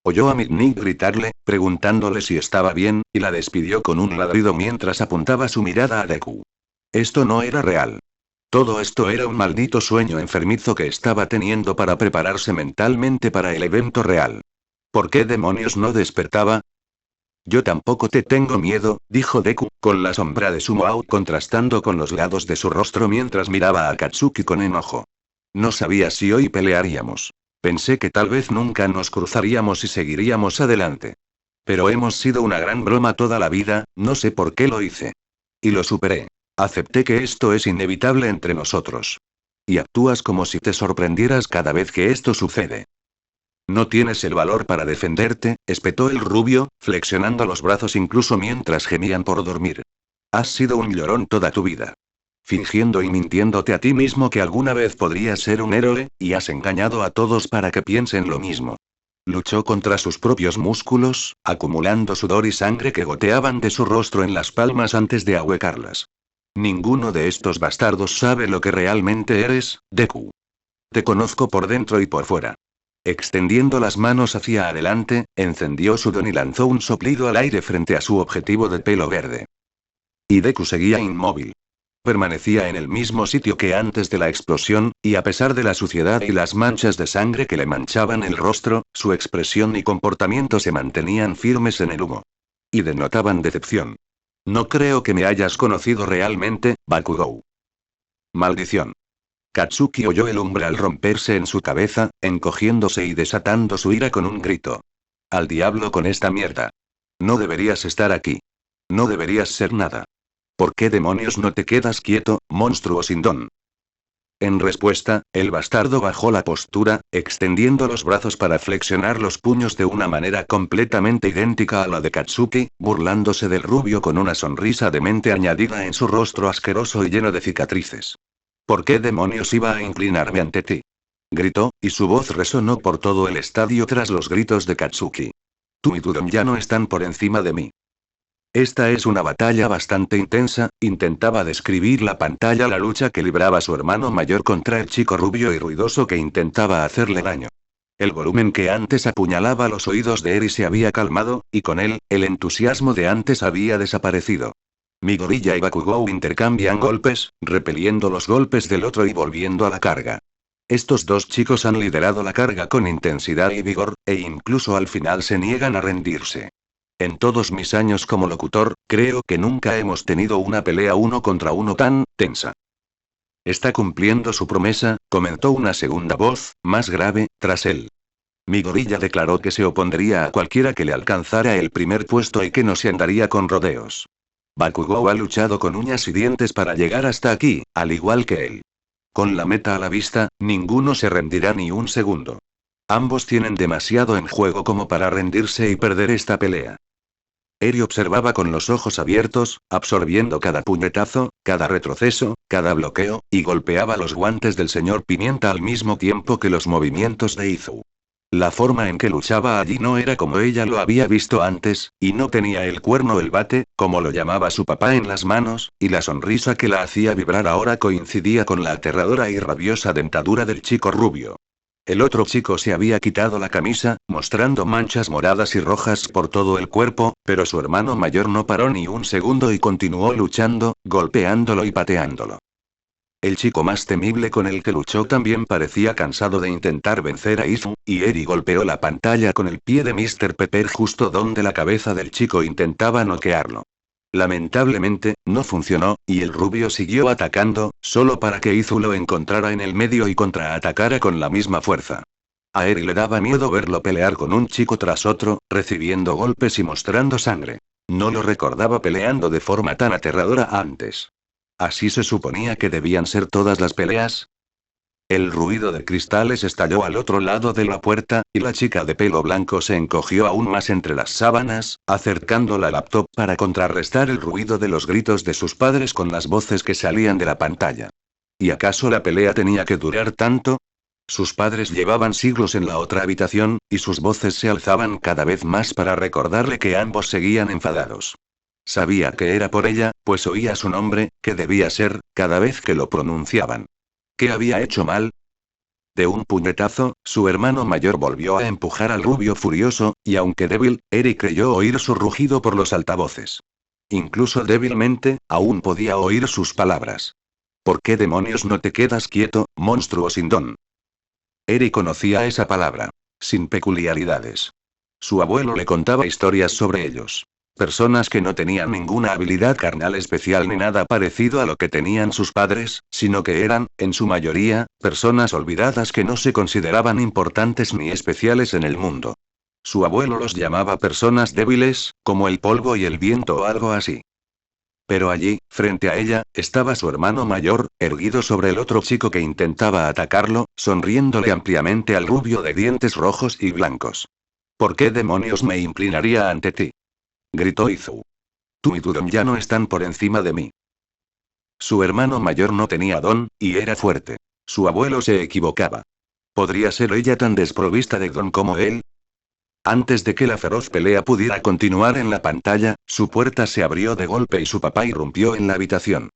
Speaker 1: Oyó a Midnight gritarle, preguntándole si estaba bien, y la despidió con un ladrido mientras apuntaba su mirada a Deku. Esto no era real. Todo esto era un maldito sueño enfermizo que estaba teniendo para prepararse mentalmente para el evento real. ¿Por qué demonios no despertaba? Yo tampoco te tengo miedo, dijo Deku, con la sombra de su mohawk contrastando con los lados de su rostro mientras miraba a Katsuki con enojo. No sabía si hoy pelearíamos. Pensé que tal vez nunca nos cruzaríamos y seguiríamos adelante. Pero hemos sido una gran broma toda la vida, no sé por qué lo hice. Y lo superé. Acepté que esto es inevitable entre nosotros. Y actúas como si te sorprendieras cada vez que esto sucede. No tienes el valor para defenderte, espetó el rubio, flexionando los brazos incluso mientras gemían por dormir. Has sido un llorón toda tu vida. Fingiendo y mintiéndote a ti mismo que alguna vez podrías ser un héroe, y has engañado a todos para que piensen lo mismo. Luchó contra sus propios músculos, acumulando sudor y sangre que goteaban de su rostro en las palmas antes de ahuecarlas. Ninguno de estos bastardos sabe lo que realmente eres, Deku. Te conozco por dentro y por fuera. Extendiendo las manos hacia adelante, encendió su don y lanzó un soplido al aire frente a su objetivo de pelo verde. Y Deku seguía inmóvil. Permanecía en el mismo sitio que antes de la explosión, y a pesar de la suciedad y las manchas de sangre que le manchaban el rostro, su expresión y comportamiento se mantenían firmes en el humo. Y denotaban decepción. No creo que me hayas conocido realmente, Bakugou. Maldición. Katsuki oyó el umbral romperse en su cabeza, encogiéndose y desatando su ira con un grito. Al diablo con esta mierda. No deberías estar aquí. No deberías ser nada. ¿Por qué demonios no te quedas quieto, monstruo sin don? En respuesta, el bastardo bajó la postura, extendiendo los brazos para flexionar los puños de una manera completamente idéntica a la de Katsuki, burlándose del rubio con una sonrisa demente añadida en su rostro asqueroso y lleno de cicatrices. ¿Por qué demonios iba a inclinarme ante ti? Gritó, y su voz resonó por todo el estadio tras los gritos de Katsuki. Tú y Dudon ya no están por encima de mí. Esta es una batalla bastante intensa, intentaba describir la pantalla la lucha que libraba su hermano mayor contra el chico rubio y ruidoso que intentaba hacerle daño. El volumen que antes apuñalaba los oídos de Eri se había calmado, y con él, el entusiasmo de antes había desaparecido. Midoriya y Bakugou intercambian golpes, repeliendo los golpes del otro y volviendo a la carga. Estos dos chicos han liderado la carga con intensidad y vigor, e incluso al final se niegan a rendirse. En todos mis años como locutor, creo que nunca hemos tenido una pelea uno contra uno tan tensa. Está cumpliendo su promesa, comentó una segunda voz, más grave, tras él. Midoriya declaró que se opondría a cualquiera que le alcanzara el primer puesto y que no se andaría con rodeos. Bakugou ha luchado con uñas y dientes para llegar hasta aquí, al igual que él. Con la meta a la vista, ninguno se rendirá ni un segundo. Ambos tienen demasiado en juego como para rendirse y perder esta pelea. Eri observaba con los ojos abiertos, absorbiendo cada puñetazo, cada retroceso, cada bloqueo, y golpeaba los guantes del señor Pimienta al mismo tiempo que los movimientos de Izu. La forma en que luchaba allí no era como ella lo había visto antes, y no tenía el cuerno o el bate, como lo llamaba su papá en las manos, y la sonrisa que la hacía vibrar ahora coincidía con la aterradora y rabiosa dentadura del chico rubio. El otro chico se había quitado la camisa, mostrando manchas moradas y rojas por todo el cuerpo, pero su hermano mayor no paró ni un segundo y continuó luchando, golpeándolo y pateándolo. El chico más temible con el que luchó también parecía cansado de intentar vencer a Izu, y Eri golpeó la pantalla con el pie de Mr. Pepper justo donde la cabeza del chico intentaba noquearlo. Lamentablemente, no funcionó, y el rubio siguió atacando, solo para que Izu lo encontrara en el medio y contraatacara con la misma fuerza. A Eri le daba miedo verlo pelear con un chico tras otro, recibiendo golpes y mostrando sangre. No lo recordaba peleando de forma tan aterradora antes. ¿Así se suponía que debían ser todas las peleas? El ruido de cristales estalló al otro lado de la puerta, y la chica de pelo blanco se encogió aún más entre las sábanas, acercando la laptop para contrarrestar el ruido de los gritos de sus padres con las voces que salían de la pantalla. ¿Y acaso la pelea tenía que durar tanto? Sus padres llevaban siglos en la otra habitación, y sus voces se alzaban cada vez más para recordarle que ambos seguían enfadados. Sabía que era por ella, pues oía su nombre, que debía ser, cada vez que lo pronunciaban. ¿Qué había hecho mal? De un puñetazo, su hermano mayor volvió a empujar al rubio furioso, y aunque débil, Eri creyó oír su rugido por los altavoces. Incluso débilmente, aún podía oír sus palabras. ¿Por qué demonios no te quedas quieto, monstruo sin don? Eri conocía esa palabra. Sin peculiaridades. Su abuelo le contaba historias sobre ellos. Personas que no tenían ninguna habilidad carnal especial ni nada parecido a lo que tenían sus padres, sino que eran, en su mayoría, personas olvidadas que no se consideraban importantes ni especiales en el mundo. Su abuelo los llamaba personas débiles, como el polvo y el viento o algo así. Pero allí, frente a ella, estaba su hermano mayor, erguido sobre el otro chico que intentaba atacarlo, sonriéndole ampliamente al rubio de dientes rojos y blancos. ¿Por qué demonios me inclinaría ante ti? Gritó Izu. Tú y Dudon ya no están por encima de mí. Su hermano mayor no tenía don, y era fuerte. Su abuelo se equivocaba. ¿Podría ser ella tan desprovista de don como él? Antes de que la feroz pelea pudiera continuar en la pantalla, su puerta se abrió de golpe y su papá irrumpió en la habitación.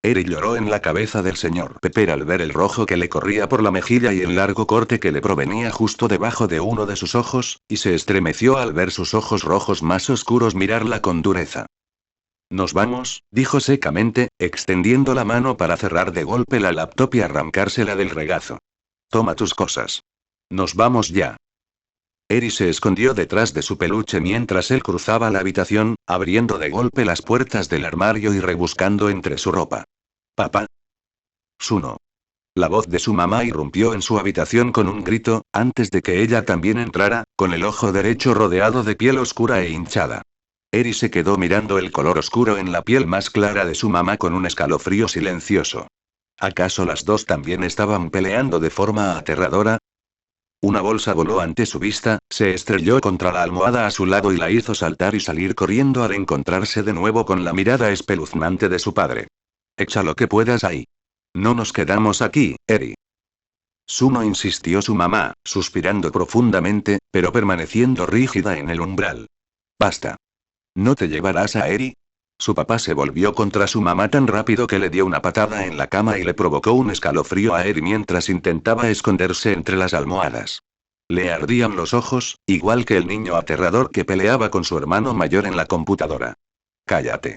Speaker 1: Eri lloró en la cabeza del señor Pepper al ver el rojo que le corría por la mejilla y el largo corte que le provenía justo debajo de uno de sus ojos, y se estremeció al ver sus ojos rojos más oscuros mirarla con dureza. Nos vamos, dijo secamente, extendiendo la mano para cerrar de golpe la laptop y arrancársela del regazo. Toma tus cosas. Nos vamos ya. Eri se escondió detrás de su peluche mientras él cruzaba la habitación, abriendo de golpe las puertas del armario y rebuscando entre su ropa. Papá. Suno. La voz de su mamá irrumpió en su habitación con un grito, antes de que ella también entrara, con el ojo derecho rodeado de piel oscura e hinchada. Eri se quedó mirando el color oscuro en la piel más clara de su mamá con un escalofrío silencioso. ¿Acaso las dos también estaban peleando de forma aterradora? Una bolsa voló ante su vista, se estrelló contra la almohada a su lado y la hizo saltar y salir corriendo al encontrarse de nuevo con la mirada espeluznante de su padre. Echa lo que puedas ahí. No nos quedamos aquí, Eri. Suno, insistió su mamá, suspirando profundamente, pero permaneciendo rígida en el umbral. Basta. ¿No te llevarás a Eri? Su papá se volvió contra su mamá tan rápido que le dio una patada en la cama y le provocó un escalofrío a Eri mientras intentaba esconderse entre las almohadas. Le ardían los ojos, igual que el niño aterrador que peleaba con su hermano mayor en la computadora. Cállate.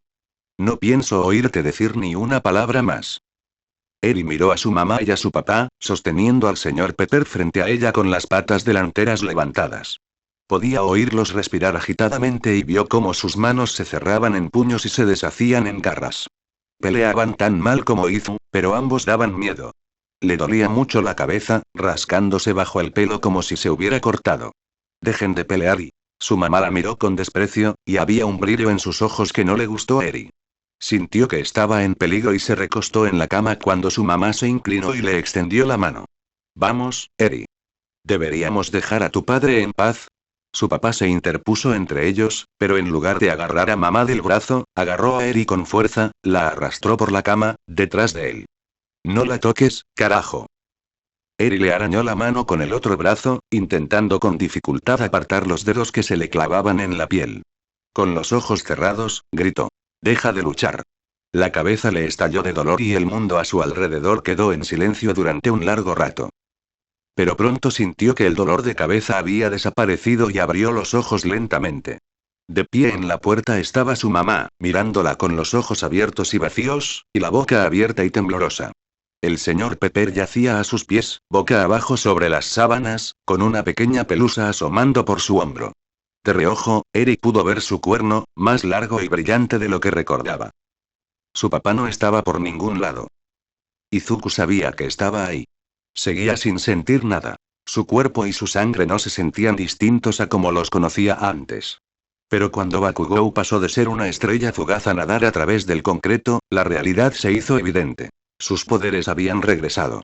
Speaker 1: No pienso oírte decir ni una palabra más. Eri miró a su mamá y a su papá, sosteniendo al señor Pepper frente a ella con las patas delanteras levantadas. Podía oírlos respirar agitadamente y vio cómo sus manos se cerraban en puños y se deshacían en garras. Peleaban tan mal como Izu, pero ambos daban miedo. Le dolía mucho la cabeza, rascándose bajo el pelo como si se hubiera cortado. Dejen de pelear y... Su mamá la miró con desprecio, y había un brillo en sus ojos que no le gustó a Eri. Sintió que estaba en peligro y se recostó en la cama cuando su mamá se inclinó y le extendió la mano. Vamos, Eri. ¿Deberíamos dejar a tu padre en paz? Su papá se interpuso entre ellos, pero en lugar de agarrar a mamá del brazo, agarró a Eri con fuerza, la arrastró por la cama, detrás de él. No la toques, carajo. Eri le arañó la mano con el otro brazo, intentando con dificultad apartar los dedos que se le clavaban en la piel. Con los ojos cerrados, gritó. Deja de luchar. La cabeza le estalló de dolor y el mundo a su alrededor quedó en silencio durante un largo rato. Pero pronto sintió que el dolor de cabeza había desaparecido y abrió los ojos lentamente. De pie en la puerta estaba su mamá, mirándola con los ojos abiertos y vacíos, y la boca abierta y temblorosa. El señor Pepper yacía a sus pies, boca abajo sobre las sábanas, con una pequeña pelusa asomando por su hombro. De reojo, Eric pudo ver su cuerno, más largo y brillante de lo que recordaba. Su papá no estaba por ningún lado. Izuku sabía que estaba ahí. Seguía sin sentir nada. Su cuerpo y su sangre no se sentían distintos a como los conocía antes. Pero cuando Bakugou pasó de ser una estrella fugaz a nadar a través del concreto, la realidad se hizo evidente. Sus poderes habían regresado.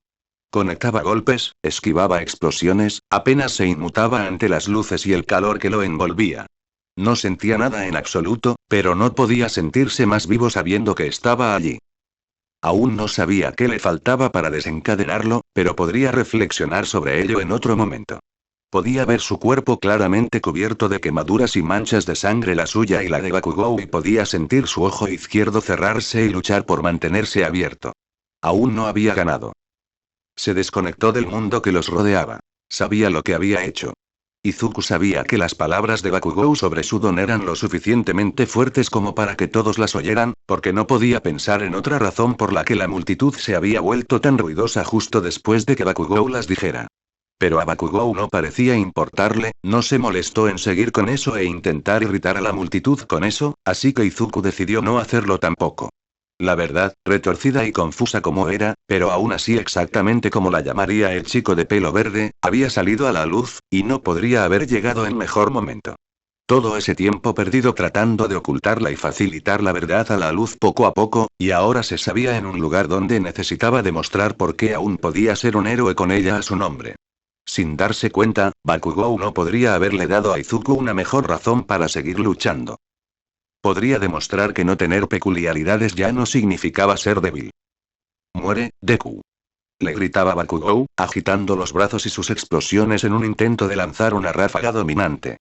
Speaker 1: Conectaba golpes, esquivaba explosiones, apenas se inmutaba ante las luces y el calor que lo envolvía. No sentía nada en absoluto, pero no podía sentirse más vivo sabiendo que estaba allí. Aún no sabía qué le faltaba para desencadenarlo, pero podría reflexionar sobre ello en otro momento. Podía ver su cuerpo claramente cubierto de quemaduras y manchas de sangre, la suya y la de Bakugou, y podía sentir su ojo izquierdo cerrarse y luchar por mantenerse abierto. Aún no había ganado. Se desconectó del mundo que los rodeaba. Sabía lo que había hecho. Izuku sabía que las palabras de Bakugou sobre su don eran lo suficientemente fuertes como para que todos las oyeran, porque no podía pensar en otra razón por la que la multitud se había vuelto tan ruidosa justo después de que Bakugou las dijera. Pero a Bakugou no parecía importarle, no se molestó en seguir con eso e intentar irritar a la multitud con eso, así que Izuku decidió no hacerlo tampoco. La verdad, retorcida y confusa como era, pero aún así exactamente como la llamaría el chico de pelo verde, había salido a la luz, y no podría haber llegado en mejor momento. Todo ese tiempo perdido tratando de ocultarla y facilitar la verdad a la luz poco a poco, y ahora se sabía en un lugar donde necesitaba demostrar por qué aún podía ser un héroe con ella a su nombre. Sin darse cuenta, Bakugou no podría haberle dado a Izuku una mejor razón para seguir luchando. Podría demostrar que no tener peculiaridades ya no significaba ser débil. Muere, Deku. Le gritaba Bakugou, agitando los brazos y sus explosiones en un intento de lanzar una ráfaga dominante.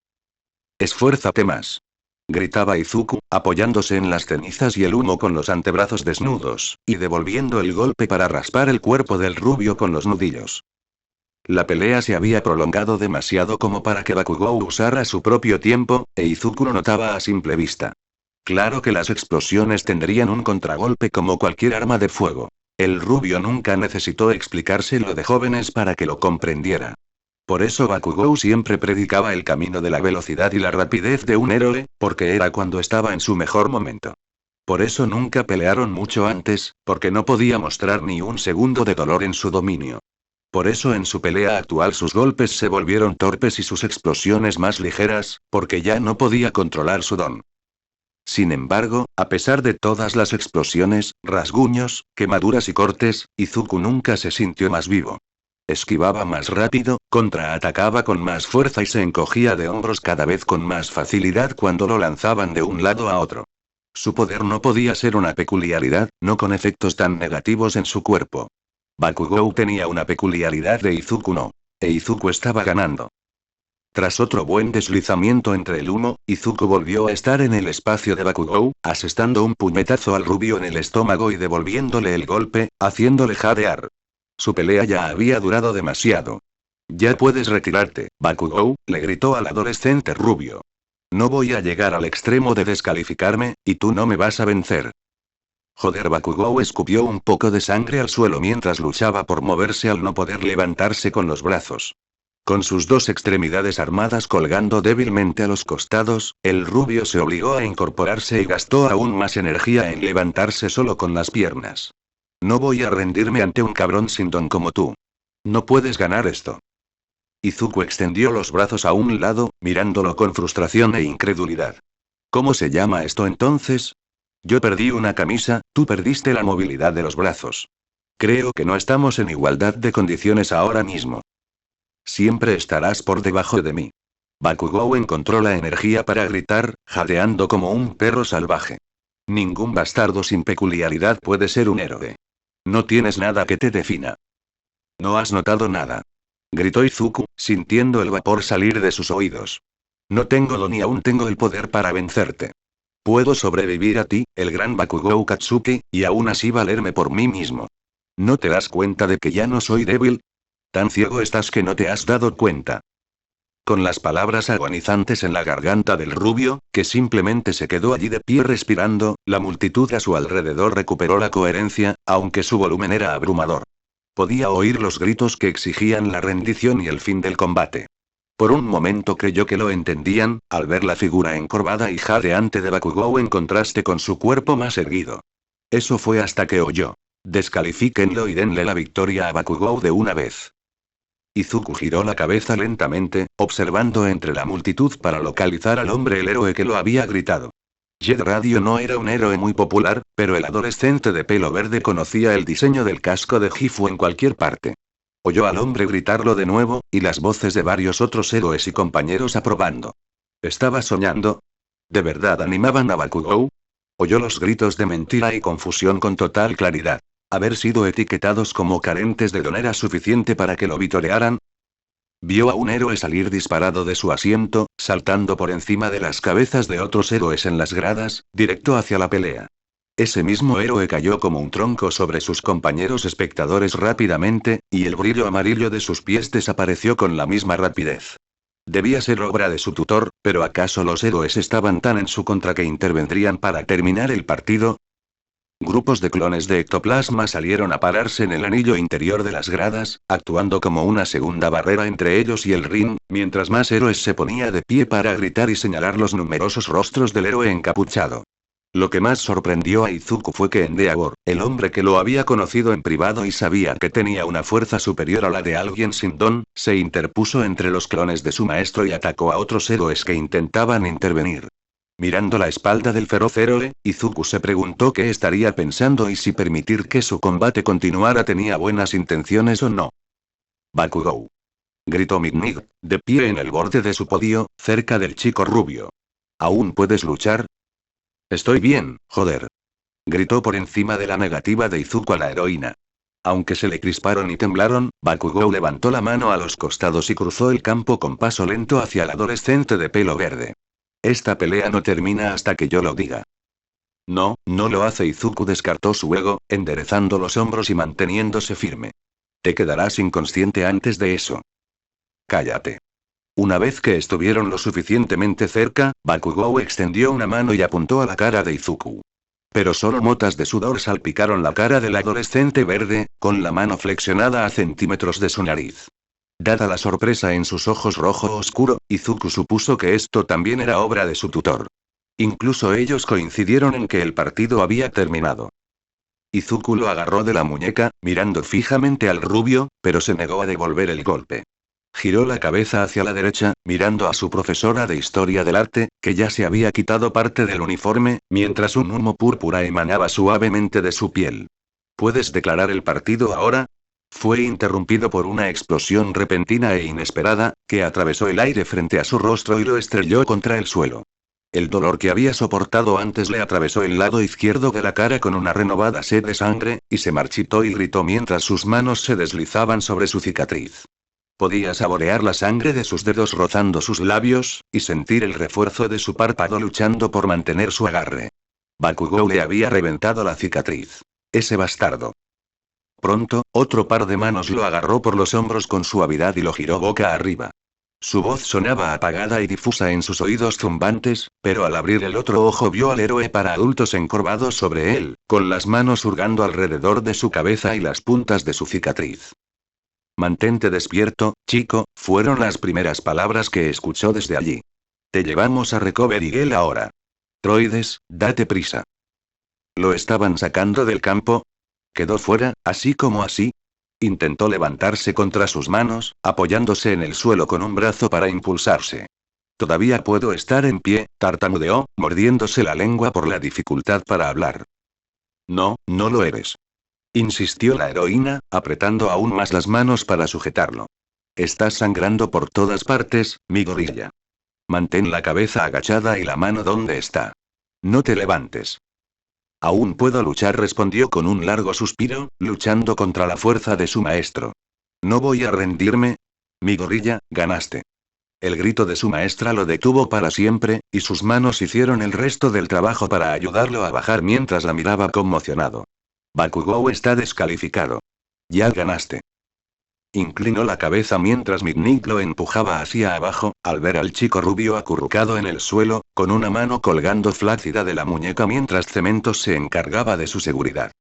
Speaker 1: Esfuérzate más. Gritaba Izuku, apoyándose en las cenizas y el humo con los antebrazos desnudos, y devolviendo el golpe para raspar el cuerpo del rubio con los nudillos. La pelea se había prolongado demasiado como para que Bakugou usara su propio tiempo, e Izuku lo notaba a simple vista. Claro que las explosiones tendrían un contragolpe como cualquier arma de fuego. El rubio nunca necesitó explicárselo de jóvenes para que lo comprendiera. Por eso Bakugou siempre predicaba el camino de la velocidad y la rapidez de un héroe, porque era cuando estaba en su mejor momento. Por eso nunca pelearon mucho antes, porque no podía mostrar ni un segundo de dolor en su dominio. Por eso en su pelea actual sus golpes se volvieron torpes y sus explosiones más ligeras, porque ya no podía controlar su don. Sin embargo, a pesar de todas las explosiones, rasguños, quemaduras y cortes, Izuku nunca se sintió más vivo. Esquivaba más rápido, contraatacaba con más fuerza y se encogía de hombros cada vez con más facilidad cuando lo lanzaban de un lado a otro. Su poder no podía ser una peculiaridad, no con efectos tan negativos en su cuerpo. Bakugou tenía una peculiaridad de Izuku no. E Izuku estaba ganando. Tras otro buen deslizamiento entre el humo, Izuku volvió a estar en el espacio de Bakugou, asestando un puñetazo al rubio en el estómago y devolviéndole el golpe, haciéndole jadear. Su pelea ya había durado demasiado. Ya puedes retirarte, Bakugou, le gritó al adolescente rubio. No voy a llegar al extremo de descalificarme, y tú no me vas a vencer. Joder, Bakugou escupió un poco de sangre al suelo mientras luchaba por moverse al no poder levantarse con los brazos. Con sus dos extremidades armadas colgando débilmente a los costados, el rubio se obligó a incorporarse y gastó aún más energía en levantarse solo con las piernas. No voy a rendirme ante un cabrón sin don como tú. No puedes ganar esto. Izuku extendió los brazos a un lado, mirándolo con frustración e incredulidad. ¿Cómo se llama esto entonces? Yo perdí una camisa, tú perdiste la movilidad de los brazos. Creo que no estamos en igualdad de condiciones ahora mismo. Siempre estarás por debajo de mí. Bakugou encontró la energía para gritar, jadeando como un perro salvaje. Ningún bastardo sin peculiaridad puede ser un héroe. No tienes nada que te defina. ¿No has notado nada? Gritó Izuku, sintiendo el vapor salir de sus oídos. No tengo don y aún tengo el poder para vencerte. Puedo sobrevivir a ti, el gran Bakugou Katsuki, y aún así valerme por mí mismo. ¿No te das cuenta de que ya no soy débil? Tan ciego estás que no te has dado cuenta. Con las palabras agonizantes en la garganta del rubio, que simplemente se quedó allí de pie respirando, la multitud a su alrededor recuperó la coherencia, aunque su volumen era abrumador. Podía oír los gritos que exigían la rendición y el fin del combate. Por un momento creyó que lo entendían, al ver la figura encorvada y jadeante de Bakugou en contraste con su cuerpo más erguido. Eso fue hasta que oyó: descalifíquenlo y denle la victoria a Bakugou de una vez. Izuku giró la cabeza lentamente, observando entre la multitud para localizar al hombre el héroe que lo había gritado. Jet Radio no era un héroe muy popular, pero el adolescente de pelo verde conocía el diseño del casco de Gifu en cualquier parte. Oyó al hombre gritarlo de nuevo, y las voces de varios otros héroes y compañeros aprobando. ¿Estaba soñando? ¿De verdad animaban a Bakugou? Oyó los gritos de mentira y confusión con total claridad. ¿Haber sido etiquetados como carentes de don era suficiente para que lo vitorearan? Vio a un héroe salir disparado de su asiento, saltando por encima de las cabezas de otros héroes en las gradas, directo hacia la pelea. Ese mismo héroe cayó como un tronco sobre sus compañeros espectadores rápidamente, y el brillo amarillo de sus pies desapareció con la misma rapidez. Debía ser obra de su tutor, pero ¿acaso los héroes estaban tan en su contra que intervendrían para terminar el partido? Grupos de clones de ectoplasma salieron a pararse en el anillo interior de las gradas, actuando como una segunda barrera entre ellos y el ring, mientras más héroes se ponía de pie para gritar y señalar los numerosos rostros del héroe encapuchado. Lo que más sorprendió a Izuku fue que Endeavor, el hombre que lo había conocido en privado y sabía que tenía una fuerza superior a la de alguien sin don, se interpuso entre los clones de su maestro y atacó a otros héroes que intentaban intervenir. Mirando la espalda del feroz héroe, Izuku se preguntó qué estaría pensando y si permitir que su combate continuara tenía buenas intenciones o no. Bakugou. Gritó Mig, de pie en el borde de su podio, cerca del chico rubio. ¿Aún puedes luchar? Estoy bien, joder. Gritó por encima de la negativa de Izuku a la heroína. Aunque se le crisparon y temblaron, Bakugou levantó la mano a los costados y cruzó el campo con paso lento hacia el adolescente de pelo verde. Esta pelea no termina hasta que yo lo diga. No, no lo hace. Izuku descartó su ego, enderezando los hombros y manteniéndose firme. Te quedarás inconsciente antes de eso. Cállate. Una vez que estuvieron lo suficientemente cerca, Bakugou extendió una mano y apuntó a la cara de Izuku. Pero solo motas de sudor salpicaron la cara del adolescente verde, con la mano flexionada a centímetros de su nariz. Dada la sorpresa en sus ojos rojo oscuro, Izuku supuso que esto también era obra de su tutor. Incluso ellos coincidieron en que el partido había terminado. Izuku lo agarró de la muñeca, mirando fijamente al rubio, pero se negó a devolver el golpe. Giró la cabeza hacia la derecha, mirando a su profesora de historia del arte, que ya se había quitado parte del uniforme, mientras un humo púrpura emanaba suavemente de su piel. ¿Puedes declarar el partido ahora? Fue interrumpido por una explosión repentina e inesperada, que atravesó el aire frente a su rostro y lo estrelló contra el suelo. El dolor que había soportado antes le atravesó el lado izquierdo de la cara con una renovada sed de sangre, y se marchitó y gritó mientras sus manos se deslizaban sobre su cicatriz. Podía saborear la sangre de sus dedos rozando sus labios, y sentir el refuerzo de su párpado luchando por mantener su agarre. Bakugou le había reventado la cicatriz. Ese bastardo. Pronto, otro par de manos lo agarró por los hombros con suavidad y lo giró boca arriba. Su voz sonaba apagada y difusa en sus oídos zumbantes, pero al abrir el otro ojo vio al héroe para adultos encorvado sobre él, con las manos hurgando alrededor de su cabeza y las puntas de su cicatriz. Mantente despierto, chico, fueron las primeras palabras que escuchó desde allí. Te llevamos a Recovery Girl ahora. Troides, date prisa. ¿Lo estaban sacando del campo? ¿Quedó fuera, así como así? Intentó levantarse contra sus manos, apoyándose en el suelo con un brazo para impulsarse. Todavía puedo estar en pie, tartamudeó, mordiéndose la lengua por la dificultad para hablar. No, no lo eres. Insistió la heroína, apretando aún más las manos para sujetarlo. Estás sangrando por todas partes, mi gorilla. Mantén la cabeza agachada y la mano donde está. No te levantes. Aún puedo luchar, respondió con un largo suspiro, luchando contra la fuerza de su maestro. No voy a rendirme. Mi gorilla, ganaste. El grito de su maestra lo detuvo para siempre, y sus manos hicieron el resto del trabajo para ayudarlo a bajar mientras la miraba conmocionado. Bakugou está descalificado. Ya ganaste. Inclinó la cabeza mientras Midnight lo empujaba hacia abajo, al ver al chico rubio acurrucado en el suelo, con una mano colgando flácida de la muñeca mientras Cementos se encargaba de su seguridad.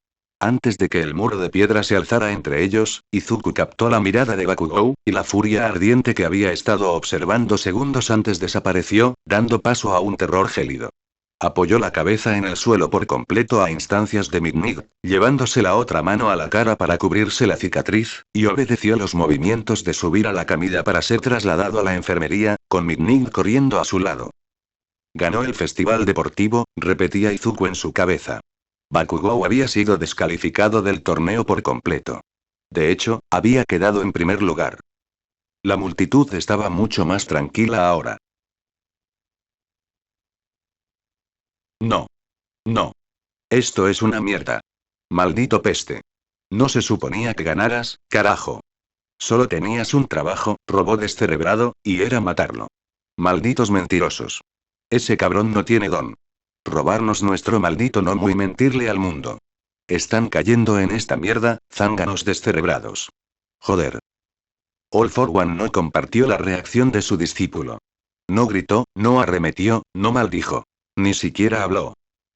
Speaker 1: Antes de que el muro de piedra se alzara entre ellos, Izuku captó la mirada de Bakugou, y la furia ardiente que había estado observando segundos antes desapareció, dando paso a un terror gélido. Apoyó la cabeza en el suelo por completo a instancias de Midnight, llevándose la otra mano a la cara para cubrirse la cicatriz, y obedeció los movimientos de subir a la camilla para ser trasladado a la enfermería, con Midnight corriendo a su lado. Ganó el festival deportivo, repetía Izuku en su cabeza. Bakugou había sido descalificado del torneo por completo. De hecho, había quedado en primer lugar. La multitud estaba mucho más tranquila ahora. No. No. Esto es una mierda. Maldito peste. No se suponía que ganaras, carajo. Solo tenías un trabajo, robot descerebrado, y era matarlo. Malditos mentirosos. Ese cabrón no tiene don. Robarnos nuestro maldito Nomu y mentirle al mundo. Están cayendo en esta mierda, zánganos descerebrados. Joder. All for One no compartió la reacción de su discípulo. No gritó, no arremetió, no maldijo. Ni siquiera habló.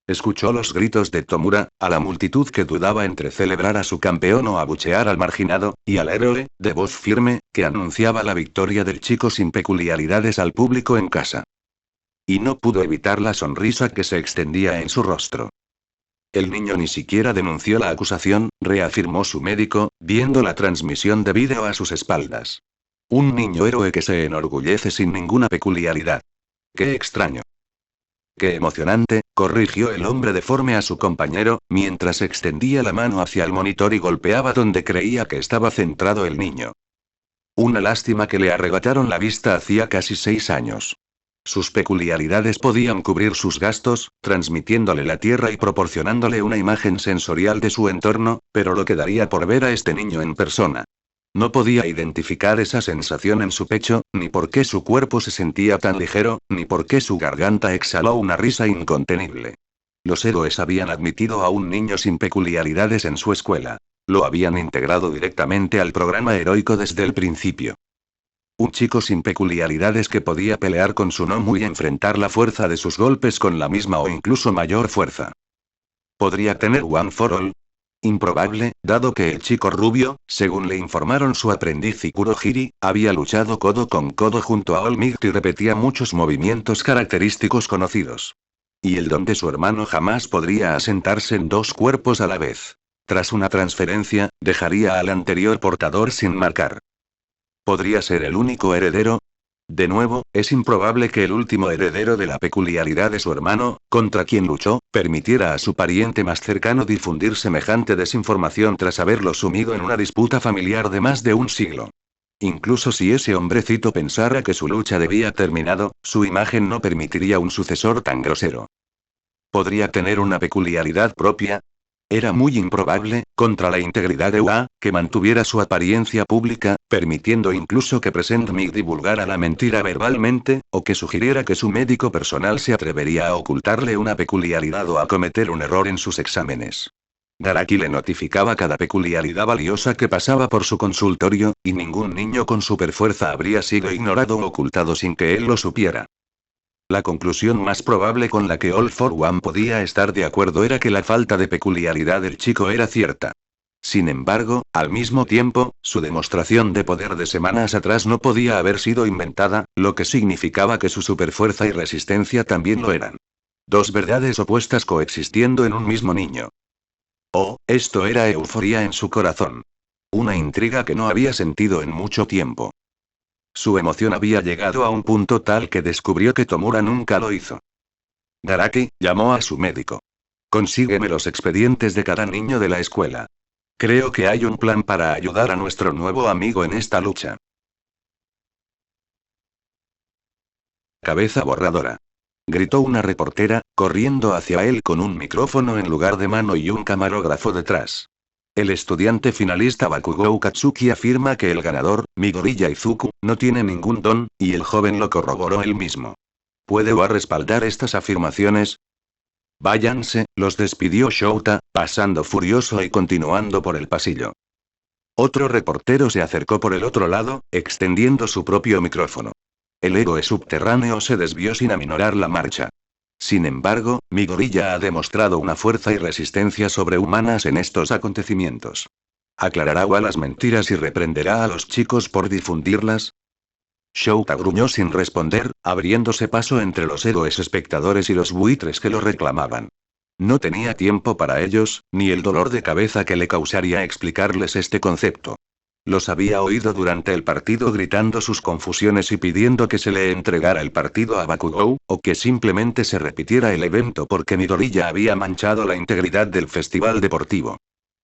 Speaker 1: Escuchó los gritos de Tomura, a la multitud que dudaba entre celebrar a su campeón o abuchear al marginado, y al héroe, de voz firme, que anunciaba la victoria del chico sin peculiaridades al público en casa. Y no pudo evitar la sonrisa que se extendía en su rostro. El niño ni siquiera denunció la acusación, reafirmó su médico, viendo la transmisión de vídeo a sus espaldas. Un niño héroe que se enorgullece sin ninguna peculiaridad. ¡Qué extraño! ¡Qué emocionante!, corrigió el hombre deforme a su compañero, mientras extendía la mano hacia el monitor y golpeaba donde creía que estaba centrado el niño. Una lástima que le arrebataron la vista hacía casi 6 años. Sus peculiaridades podían cubrir sus gastos, transmitiéndole la tierra y proporcionándole una imagen sensorial de su entorno, pero lo quedaría por ver a este niño en persona. No podía identificar esa sensación en su pecho, ni por qué su cuerpo se sentía tan ligero, ni por qué su garganta exhaló una risa incontenible. Los héroes habían admitido a un niño sin peculiaridades en su escuela. Lo habían integrado directamente al programa heroico desde el principio. Un chico sin peculiaridades que podía pelear con su Nomu y enfrentar la fuerza de sus golpes con la misma o incluso mayor fuerza. ¿Podría tener One for All? Improbable, dado que el chico rubio, según le informaron su aprendiz y Kurohiri, había luchado codo con codo junto a All Might y repetía muchos movimientos característicos conocidos. Y el don de su hermano jamás podría asentarse en dos cuerpos a la vez. Tras una transferencia, dejaría al anterior portador sin marcar. ¿Podría ser el único heredero? De nuevo, es improbable que el último heredero de la peculiaridad de su hermano, contra quien luchó, permitiera a su pariente más cercano difundir semejante desinformación tras haberlo sumido en una disputa familiar de más de un siglo. Incluso si ese hombrecito pensara que su lucha debía terminado, su imagen no permitiría un sucesor tan grosero. ¿Podría tener una peculiaridad propia? Era muy improbable, contra la integridad de UA, que mantuviera su apariencia pública, permitiendo incluso que Present Mic divulgara la mentira verbalmente, o que sugiriera que su médico personal se atrevería a ocultarle una peculiaridad o a cometer un error en sus exámenes. Garaki le notificaba cada peculiaridad valiosa que pasaba por su consultorio, y ningún niño con superfuerza habría sido ignorado o ocultado sin que él lo supiera. La conclusión más probable con la que All for One podía estar de acuerdo era que la falta de peculiaridad del chico era cierta. Sin embargo, al mismo tiempo, su demostración de poder de semanas atrás no podía haber sido inventada, lo que significaba que su superfuerza y resistencia también lo eran. Dos verdades opuestas coexistiendo en un mismo niño. Oh, esto era euforia en su corazón. Una intriga que no había sentido en mucho tiempo. Su emoción había llegado a un punto tal que descubrió que Tomura nunca lo hizo. Garaki llamó a su médico. Consígueme los expedientes de cada niño de la escuela. Creo que hay un plan para ayudar a nuestro nuevo amigo en esta lucha. Cabeza borradora. Gritó una reportera, corriendo hacia él con un micrófono en lugar de mano y un camarógrafo detrás. El estudiante finalista Bakugou Katsuki afirma que el ganador, Midoriya Izuku, no tiene ningún don, y el joven lo corroboró él mismo. ¿Puede UA respaldar estas afirmaciones? Váyanse, los despidió Shouta, pasando furioso y continuando por el pasillo. Otro reportero se acercó por el otro lado, extendiendo su propio micrófono. El héroe subterráneo se desvió sin aminorar la marcha. Sin embargo, Midoriya ha demostrado una fuerza y resistencia sobrehumanas en estos acontecimientos. ¿Aclarará UA las mentiras y reprenderá a los chicos por difundirlas? Shouta gruñó sin responder, abriéndose paso entre los héroes espectadores y los buitres que lo reclamaban. No tenía tiempo para ellos, ni el dolor de cabeza que le causaría explicarles este concepto. Los había oído durante el partido gritando sus confusiones y pidiendo que se le entregara el partido a Bakugou, o que simplemente se repitiera el evento porque Midoriya había manchado la integridad del festival deportivo.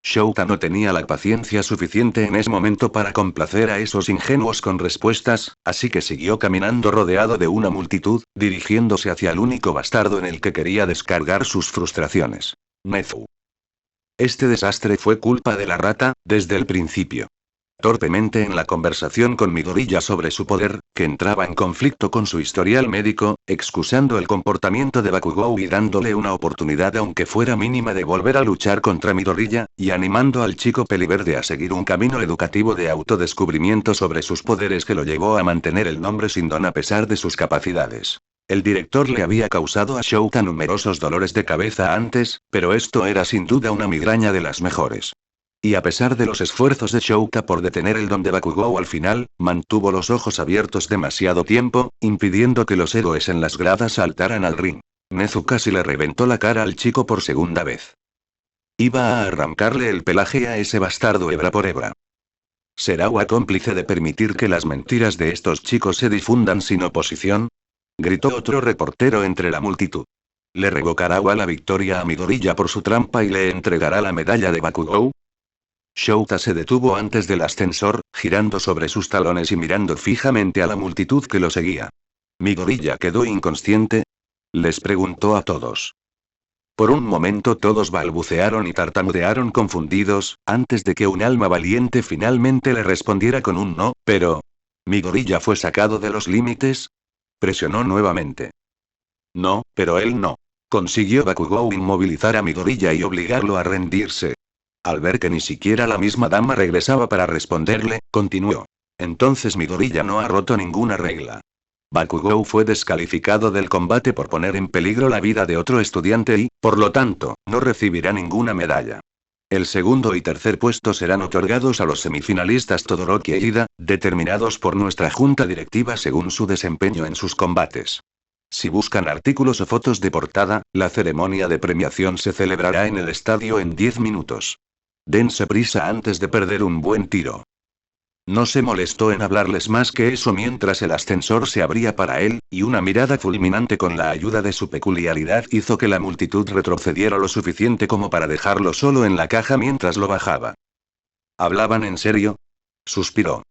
Speaker 1: Shouta no tenía la paciencia suficiente en ese momento para complacer a esos ingenuos con respuestas, así que siguió caminando rodeado de una multitud, dirigiéndose hacia el único bastardo en el que quería descargar sus frustraciones. Nezu. Este desastre fue culpa de la rata, desde el principio. Torpemente en la conversación con Midoriya sobre su poder, que entraba en conflicto con su historial médico, excusando el comportamiento de Bakugou y dándole una oportunidad aunque fuera mínima de volver a luchar contra Midoriya, y animando al chico peliverde a seguir un camino educativo de autodescubrimiento sobre sus poderes que lo llevó a mantener el nombre sin don a pesar de sus capacidades. El director le había causado a Shouta numerosos dolores de cabeza antes, pero esto era sin duda una migraña de las mejores. Y a pesar de los esfuerzos de Shouta por detener el don de Bakugou al final, mantuvo los ojos abiertos demasiado tiempo, impidiendo que los héroes en las gradas saltaran al ring. Nezu casi le reventó la cara al chico por segunda vez. Iba a arrancarle el pelaje a ese bastardo hebra por hebra. ¿Será UA cómplice de permitir que las mentiras de estos chicos se difundan sin oposición? Gritó otro reportero entre la multitud. ¿Le revocará UA la victoria a Midoriya por su trampa y le entregará la medalla de Bakugou? Shouta se detuvo antes del ascensor, girando sobre sus talones y mirando fijamente a la multitud que lo seguía. ¿Midoriya quedó inconsciente? Les preguntó a todos. Por un momento todos balbucearon y tartamudearon confundidos, antes de que un alma valiente finalmente le respondiera con un no, pero... ¿Midoriya fue sacado de los límites? Presionó nuevamente. No, pero él no. Consiguió Bakugou inmovilizar a Midoriya y obligarlo a rendirse. Al ver que ni siquiera la misma dama regresaba para responderle, continuó. Entonces Midoriya no ha roto ninguna regla. Bakugou fue descalificado del combate por poner en peligro la vida de otro estudiante y, por lo tanto, no recibirá ninguna medalla. El segundo y tercer puesto serán otorgados a los semifinalistas Todoroki e Ida, determinados por nuestra junta directiva según su desempeño en sus combates. Si buscan artículos o fotos de portada, la ceremonia de premiación se celebrará en el estadio en 10 minutos. Dense prisa antes de perder un buen tiro. No se molestó en hablarles más que eso mientras el ascensor se abría para él, y una mirada fulminante con la ayuda de su peculiaridad hizo que la multitud retrocediera lo suficiente como para dejarlo solo en la caja mientras lo bajaba. ¿Hablaban en serio? Suspiró.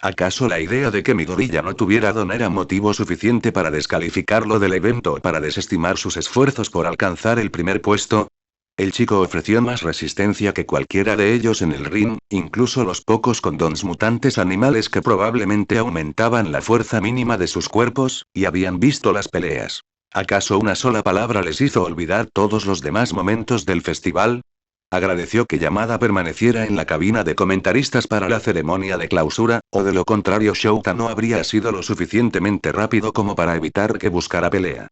Speaker 1: ¿Acaso la idea de que Midoriya no tuviera don era motivo suficiente para descalificarlo del evento o para desestimar sus esfuerzos por alcanzar el primer puesto? El chico ofreció más resistencia que cualquiera de ellos en el ring, incluso los pocos condons mutantes animales que probablemente aumentaban la fuerza mínima de sus cuerpos, y habían visto las peleas. ¿Acaso una sola palabra les hizo olvidar todos los demás momentos del festival? Agradeció que Yamada permaneciera en la cabina de comentaristas para la ceremonia de clausura, o de lo contrario Shouta no habría sido lo suficientemente rápido como para evitar que buscara pelea.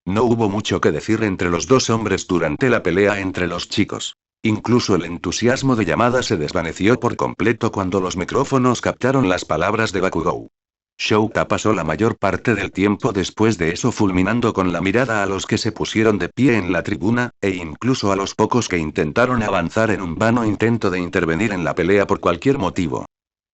Speaker 1: No hubo mucho que decir entre los dos hombres durante la pelea entre los chicos. Incluso el entusiasmo de Yamada se desvaneció por completo cuando los micrófonos captaron las palabras de Bakugou. Shouta pasó la mayor parte del tiempo después de eso fulminando con la mirada a los que se pusieron de pie en la tribuna, e incluso a los pocos que intentaron avanzar en un vano intento de intervenir en la pelea por cualquier motivo.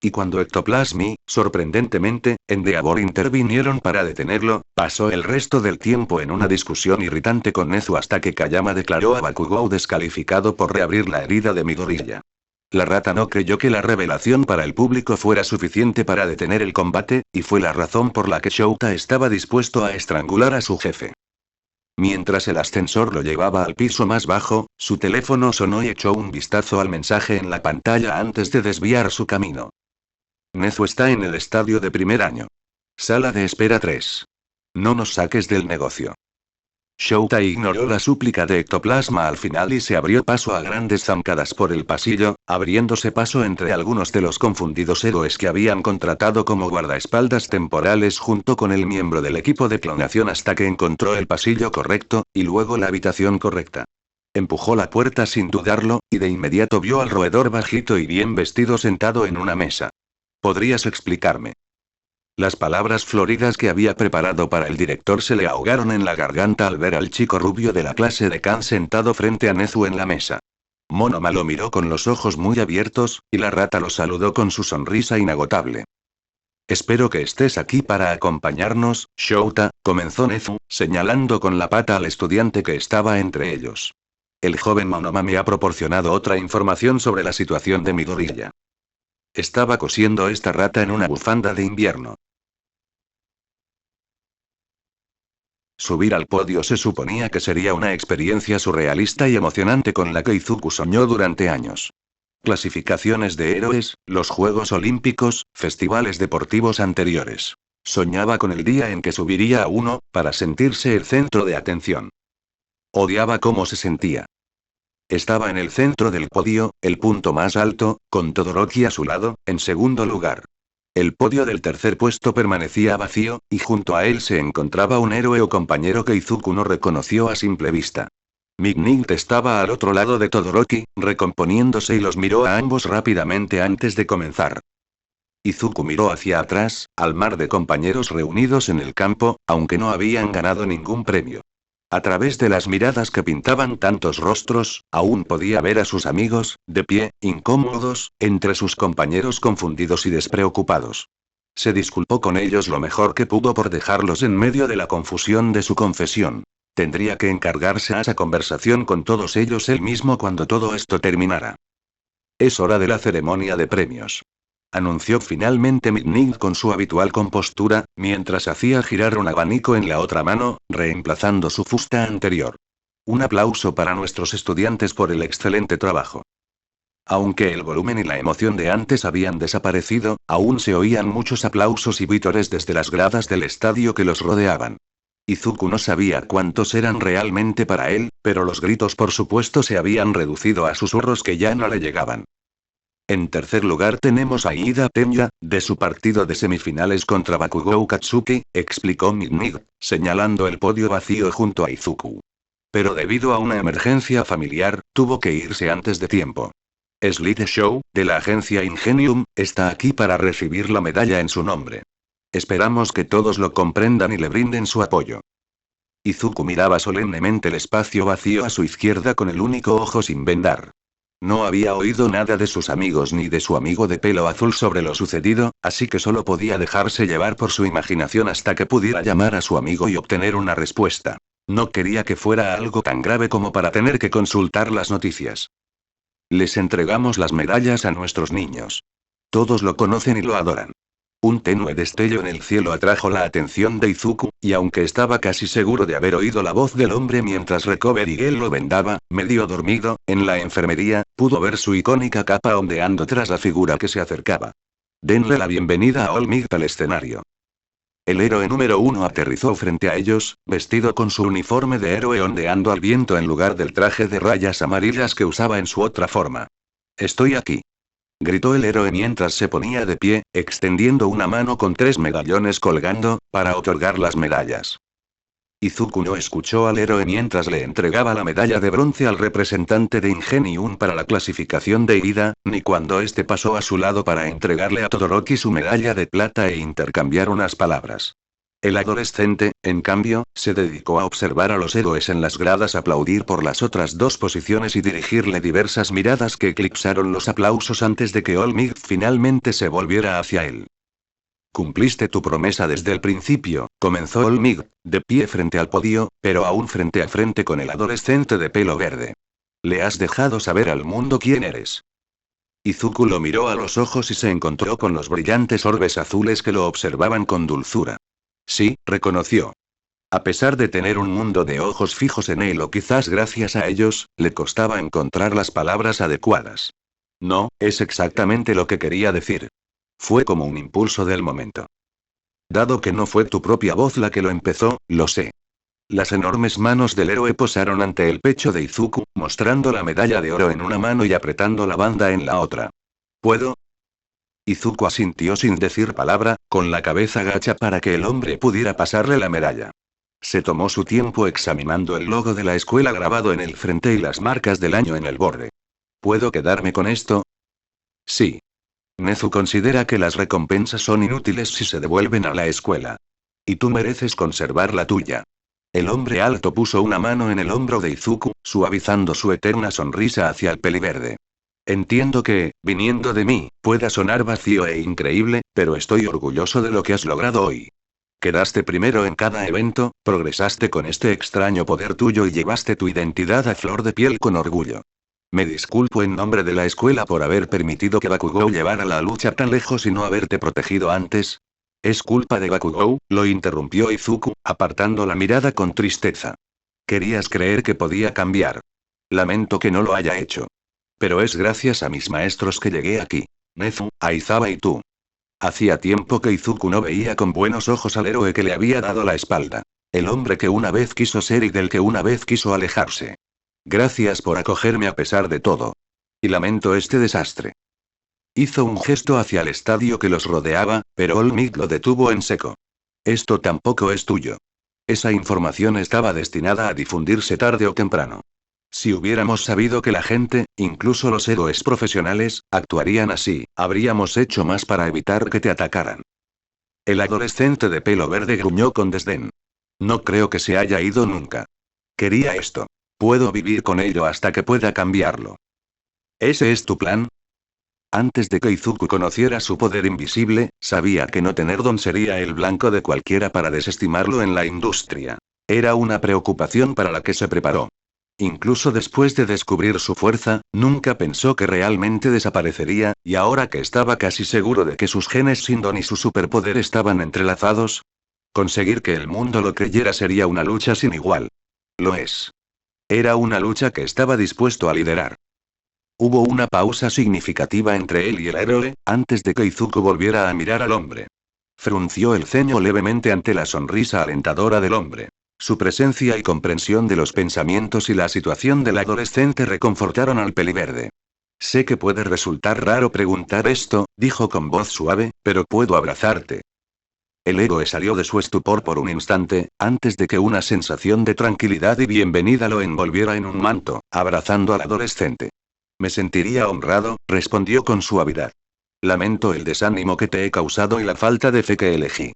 Speaker 1: Y cuando Ectoplasm y, sorprendentemente, Endeavor intervinieron para detenerlo, pasó el resto del tiempo en una discusión irritante con Nezu hasta que Kayama declaró a Bakugou descalificado por reabrir la herida de Midoriya. La rata no creyó que la revelación para el público fuera suficiente para detener el combate, y fue la razón por la que Shouta estaba dispuesto a estrangular a su jefe. Mientras el ascensor lo llevaba al piso más bajo, su teléfono sonó y echó un vistazo al mensaje en la pantalla antes de desviar su camino. Nezu está en el estadio de primer año. Sala de espera 3. No nos saques del negocio. Shouta ignoró la súplica de Ectoplasma al final y se abrió paso a grandes zancadas por el pasillo, abriéndose paso entre algunos de los confundidos héroes que habían contratado como guardaespaldas temporales junto con el miembro del equipo de clonación hasta que encontró el pasillo correcto, y luego la habitación correcta. Empujó la puerta sin dudarlo, y de inmediato vio al roedor bajito y bien vestido sentado en una mesa. ¿Podrías explicarme? Las palabras floridas que había preparado para el director se le ahogaron en la garganta al ver al chico rubio de la clase de Khan sentado frente a Nezu en la mesa. Monoma lo miró con los ojos muy abiertos, y la rata lo saludó con su sonrisa inagotable. Espero que estés aquí para acompañarnos, Shouta, comenzó Nezu, señalando con la pata al estudiante que estaba entre ellos. El joven Monoma me ha proporcionado otra información sobre la situación de Midoriya. Estaba cosiendo esta rata en una bufanda de invierno. Subir al podio se suponía que sería una experiencia surrealista y emocionante con la que Izuku soñó durante años. Clasificaciones de héroes, los Juegos Olímpicos, festivales deportivos anteriores. Soñaba con el día en que subiría a uno, para sentirse el centro de atención. Odiaba cómo se sentía. Estaba en el centro del podio, el punto más alto, con Todoroki a su lado, en segundo lugar. El podio del tercer puesto permanecía vacío, y junto a él se encontraba un héroe o compañero que Izuku no reconoció a simple vista. Mignight estaba al otro lado de Todoroki, recomponiéndose y los miró a ambos rápidamente antes de comenzar. Izuku miró hacia atrás, al mar de compañeros reunidos en el campo, aunque no habían ganado ningún premio. A través de las miradas que pintaban tantos rostros, aún podía ver a sus amigos, de pie, incómodos, entre sus compañeros confundidos y despreocupados. Se disculpó con ellos lo mejor que pudo por dejarlos en medio de la confusión de su confesión. Tendría que encargarse a esa conversación con todos ellos él mismo cuando todo esto terminara. Es hora de la ceremonia de premios. Anunció finalmente Midnight con su habitual compostura, mientras hacía girar un abanico en la otra mano, reemplazando su fusta anterior. Un aplauso para nuestros estudiantes por el excelente trabajo. Aunque el volumen y la emoción de antes habían desaparecido, aún se oían muchos aplausos y vítores desde las gradas del estadio que los rodeaban. Izuku no sabía cuántos eran realmente para él, pero los gritos por supuesto se habían reducido a susurros que ya no le llegaban. En tercer lugar tenemos a Ida Tenya, de su partido de semifinales contra Bakugou Katsuki, explicó Mig, señalando el podio vacío junto a Izuku. Pero debido a una emergencia familiar, tuvo que irse antes de tiempo. Slide Show, de la agencia Ingenium, está aquí para recibir la medalla en su nombre. Esperamos que todos lo comprendan y le brinden su apoyo. Izuku miraba solemnemente el espacio vacío a su izquierda con el único ojo sin vendar. No había oído nada de sus amigos ni de su amigo de pelo azul sobre lo sucedido, así que solo podía dejarse llevar por su imaginación hasta que pudiera llamar a su amigo y obtener una respuesta. No quería que fuera algo tan grave como para tener que consultar las noticias. Les entregamos las medallas a nuestros niños. Todos lo conocen y lo adoran. Un tenue destello en el cielo atrajo la atención de Izuku, y aunque estaba casi seguro de haber oído la voz del hombre mientras Recover y él lo vendaba, medio dormido, en la enfermería, pudo ver su icónica capa ondeando tras la figura que se acercaba. Denle la bienvenida a All Might al escenario. El héroe número 1 aterrizó frente a ellos, vestido con su uniforme de héroe ondeando al viento en lugar del traje de rayas amarillas que usaba en su otra forma. Estoy aquí. Gritó el héroe mientras se ponía de pie, extendiendo una mano con 3 medallones colgando, para otorgar las medallas. Izuku no escuchó al héroe mientras le entregaba la medalla de bronce al representante de Ingenium para la clasificación de Ida, ni cuando este pasó a su lado para entregarle a Todoroki su medalla de plata e intercambiar unas palabras. El adolescente, en cambio, se dedicó a observar a los héroes en las gradas aplaudir por las otras 2 posiciones y dirigirle diversas miradas que eclipsaron los aplausos antes de que All Might finalmente se volviera hacia él. Cumpliste tu promesa desde el principio, comenzó All Might, de pie frente al podio, pero aún frente a frente con el adolescente de pelo verde. Le has dejado saber al mundo quién eres. Izuku lo miró a los ojos y se encontró con los brillantes orbes azules que lo observaban con dulzura. Sí, reconoció. A pesar de tener un mundo de ojos fijos en él o quizás gracias a ellos, le costaba encontrar las palabras adecuadas. No, es exactamente lo que quería decir. Fue como un impulso del momento. Dado que no fue tu propia voz la que lo empezó, lo sé. Las enormes manos del héroe posaron ante el pecho de Izuku, mostrando la medalla de oro en una mano y apretando la banda en la otra. ¿Puedo? Izuku asintió sin decir palabra, con la cabeza gacha para que el hombre pudiera pasarle la medalla. Se tomó su tiempo examinando el logo de la escuela grabado en el frente y las marcas del año en el borde. ¿Puedo quedarme con esto? Sí. Nezu considera que las recompensas son inútiles si se devuelven a la escuela. Y tú mereces conservar la tuya. El hombre alto puso una mano en el hombro de Izuku, suavizando su eterna sonrisa hacia el peliverde. Entiendo que, viniendo de mí, pueda sonar vacío e increíble, pero estoy orgulloso de lo que has logrado hoy. Quedaste primero en cada evento, progresaste con este extraño poder tuyo y llevaste tu identidad a flor de piel con orgullo. Me disculpo en nombre de la escuela por haber permitido que Bakugou llevara la lucha tan lejos y no haberte protegido antes. Es culpa de Bakugou, lo interrumpió Izuku, apartando la mirada con tristeza. Querías creer que podía cambiar. Lamento que no lo haya hecho. Pero es gracias a mis maestros que llegué aquí. Nezu, Aizawa y tú. Hacía tiempo que Izuku no veía con buenos ojos al héroe que le había dado la espalda. El hombre que una vez quiso ser y del que una vez quiso alejarse. Gracias por acogerme a pesar de todo. Y lamento este desastre. Hizo un gesto hacia el estadio que los rodeaba, pero All Might lo detuvo en seco. Esto tampoco es tuyo. Esa información estaba destinada a difundirse tarde o temprano. Si hubiéramos sabido que la gente, incluso los héroes profesionales, actuarían así, habríamos hecho más para evitar que te atacaran. El adolescente de pelo verde gruñó con desdén. No creo que se haya ido nunca. Quería esto. Puedo vivir con ello hasta que pueda cambiarlo. ¿Ese es tu plan? Antes de que Izuku conociera su poder invisible, sabía que no tener don sería el blanco de cualquiera para desestimarlo en la industria. Era una preocupación para la que se preparó. Incluso después de descubrir su fuerza, nunca pensó que realmente desaparecería, y ahora que estaba casi seguro de que sus genes sin don y su superpoder estaban entrelazados, conseguir que el mundo lo creyera sería una lucha sin igual. Lo es. Era una lucha que estaba dispuesto a liderar. Hubo una pausa significativa entre él y el héroe, antes de que Izuku volviera a mirar al hombre. Frunció el ceño levemente ante la sonrisa alentadora del hombre. Su presencia y comprensión de los pensamientos y la situación del adolescente reconfortaron al peliverde. Sé que puede resultar raro preguntar esto, dijo con voz suave, pero puedo abrazarte. El héroe salió de su estupor por un instante, antes de que una sensación de tranquilidad y bienvenida lo envolviera en un manto, abrazando al adolescente. Me sentiría honrado, respondió con suavidad. Lamento el desánimo que te he causado y la falta de fe que elegí.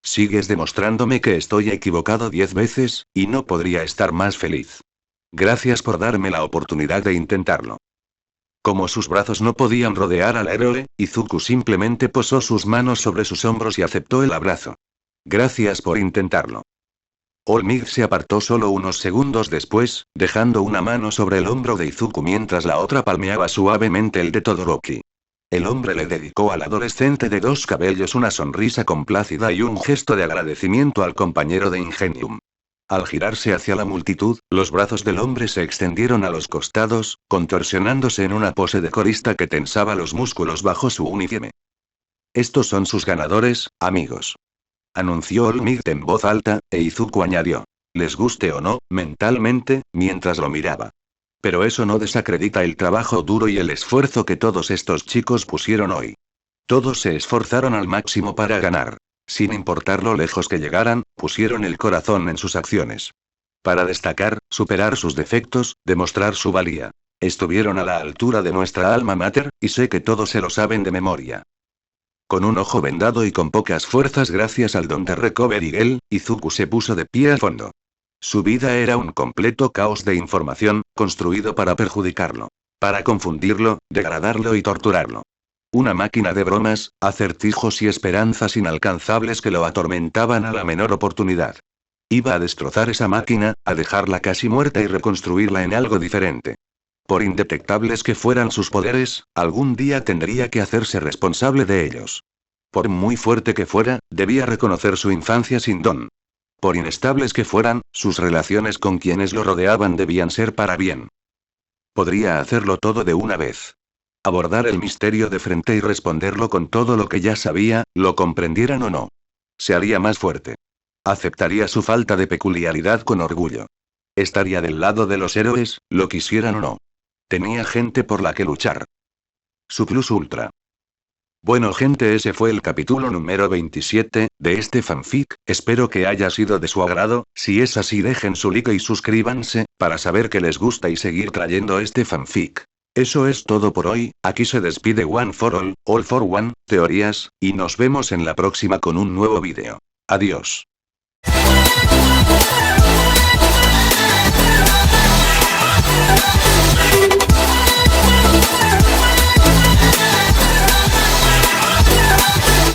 Speaker 1: Sigues demostrándome que estoy equivocado 10 veces, y no podría estar más feliz. Gracias por darme la oportunidad de intentarlo. Como sus brazos no podían rodear al héroe, Izuku simplemente posó sus manos sobre sus hombros y aceptó el abrazo. Gracias por intentarlo. All Might se apartó solo unos segundos después, dejando una mano sobre el hombro de Izuku mientras la otra palmeaba suavemente el de Todoroki. El hombre le dedicó al adolescente de 2 cabellos una sonrisa complácida y un gesto de agradecimiento al compañero de Ingenium. Al girarse hacia la multitud, los brazos del hombre se extendieron a los costados, contorsionándose en una pose de corista que tensaba los músculos bajo su uniforme. Estos son sus ganadores, amigos. Anunció All Might en voz alta, e Izuku añadió. Les guste o no, mentalmente, mientras lo miraba. Pero eso no desacredita el trabajo duro y el esfuerzo que todos estos chicos pusieron hoy. Todos se esforzaron al máximo para ganar. Sin importar lo lejos que llegaran, pusieron el corazón en sus acciones. Para destacar, superar sus defectos, demostrar su valía. Estuvieron a la altura de nuestra alma mater, y sé que todos se lo saben de memoria. Con un ojo vendado y con pocas fuerzas gracias al don de Recovery Girl, Izuku se puso de pie a fondo. Su vida era un completo caos de información, construido para perjudicarlo. Para confundirlo, degradarlo y torturarlo. Una máquina de bromas, acertijos y esperanzas inalcanzables que lo atormentaban a la menor oportunidad. Iba a destrozar esa máquina, a dejarla casi muerta y reconstruirla en algo diferente. Por indetectables que fueran sus poderes, algún día tendría que hacerse responsable de ellos. Por muy fuerte que fuera, debía reconocer su infancia sin don. Por inestables que fueran, sus relaciones con quienes lo rodeaban debían ser para bien. Podría hacerlo todo de una vez. Abordar el misterio de frente y responderlo con todo lo que ya sabía, lo comprendieran o no. Se haría más fuerte. Aceptaría su falta de peculiaridad con orgullo. Estaría del lado de los héroes, lo quisieran o no. Tenía gente por la que luchar. Su plus ultra. Bueno gente, ese fue el capítulo número 27, de este fanfic, espero que haya sido de su agrado, si es así dejen su like y suscríbanse, para saber que les gusta y seguir trayendo este fanfic. Eso es todo por hoy, aquí se despide One for All for One, teorías, y nos vemos en la próxima con un nuevo vídeo. Adiós.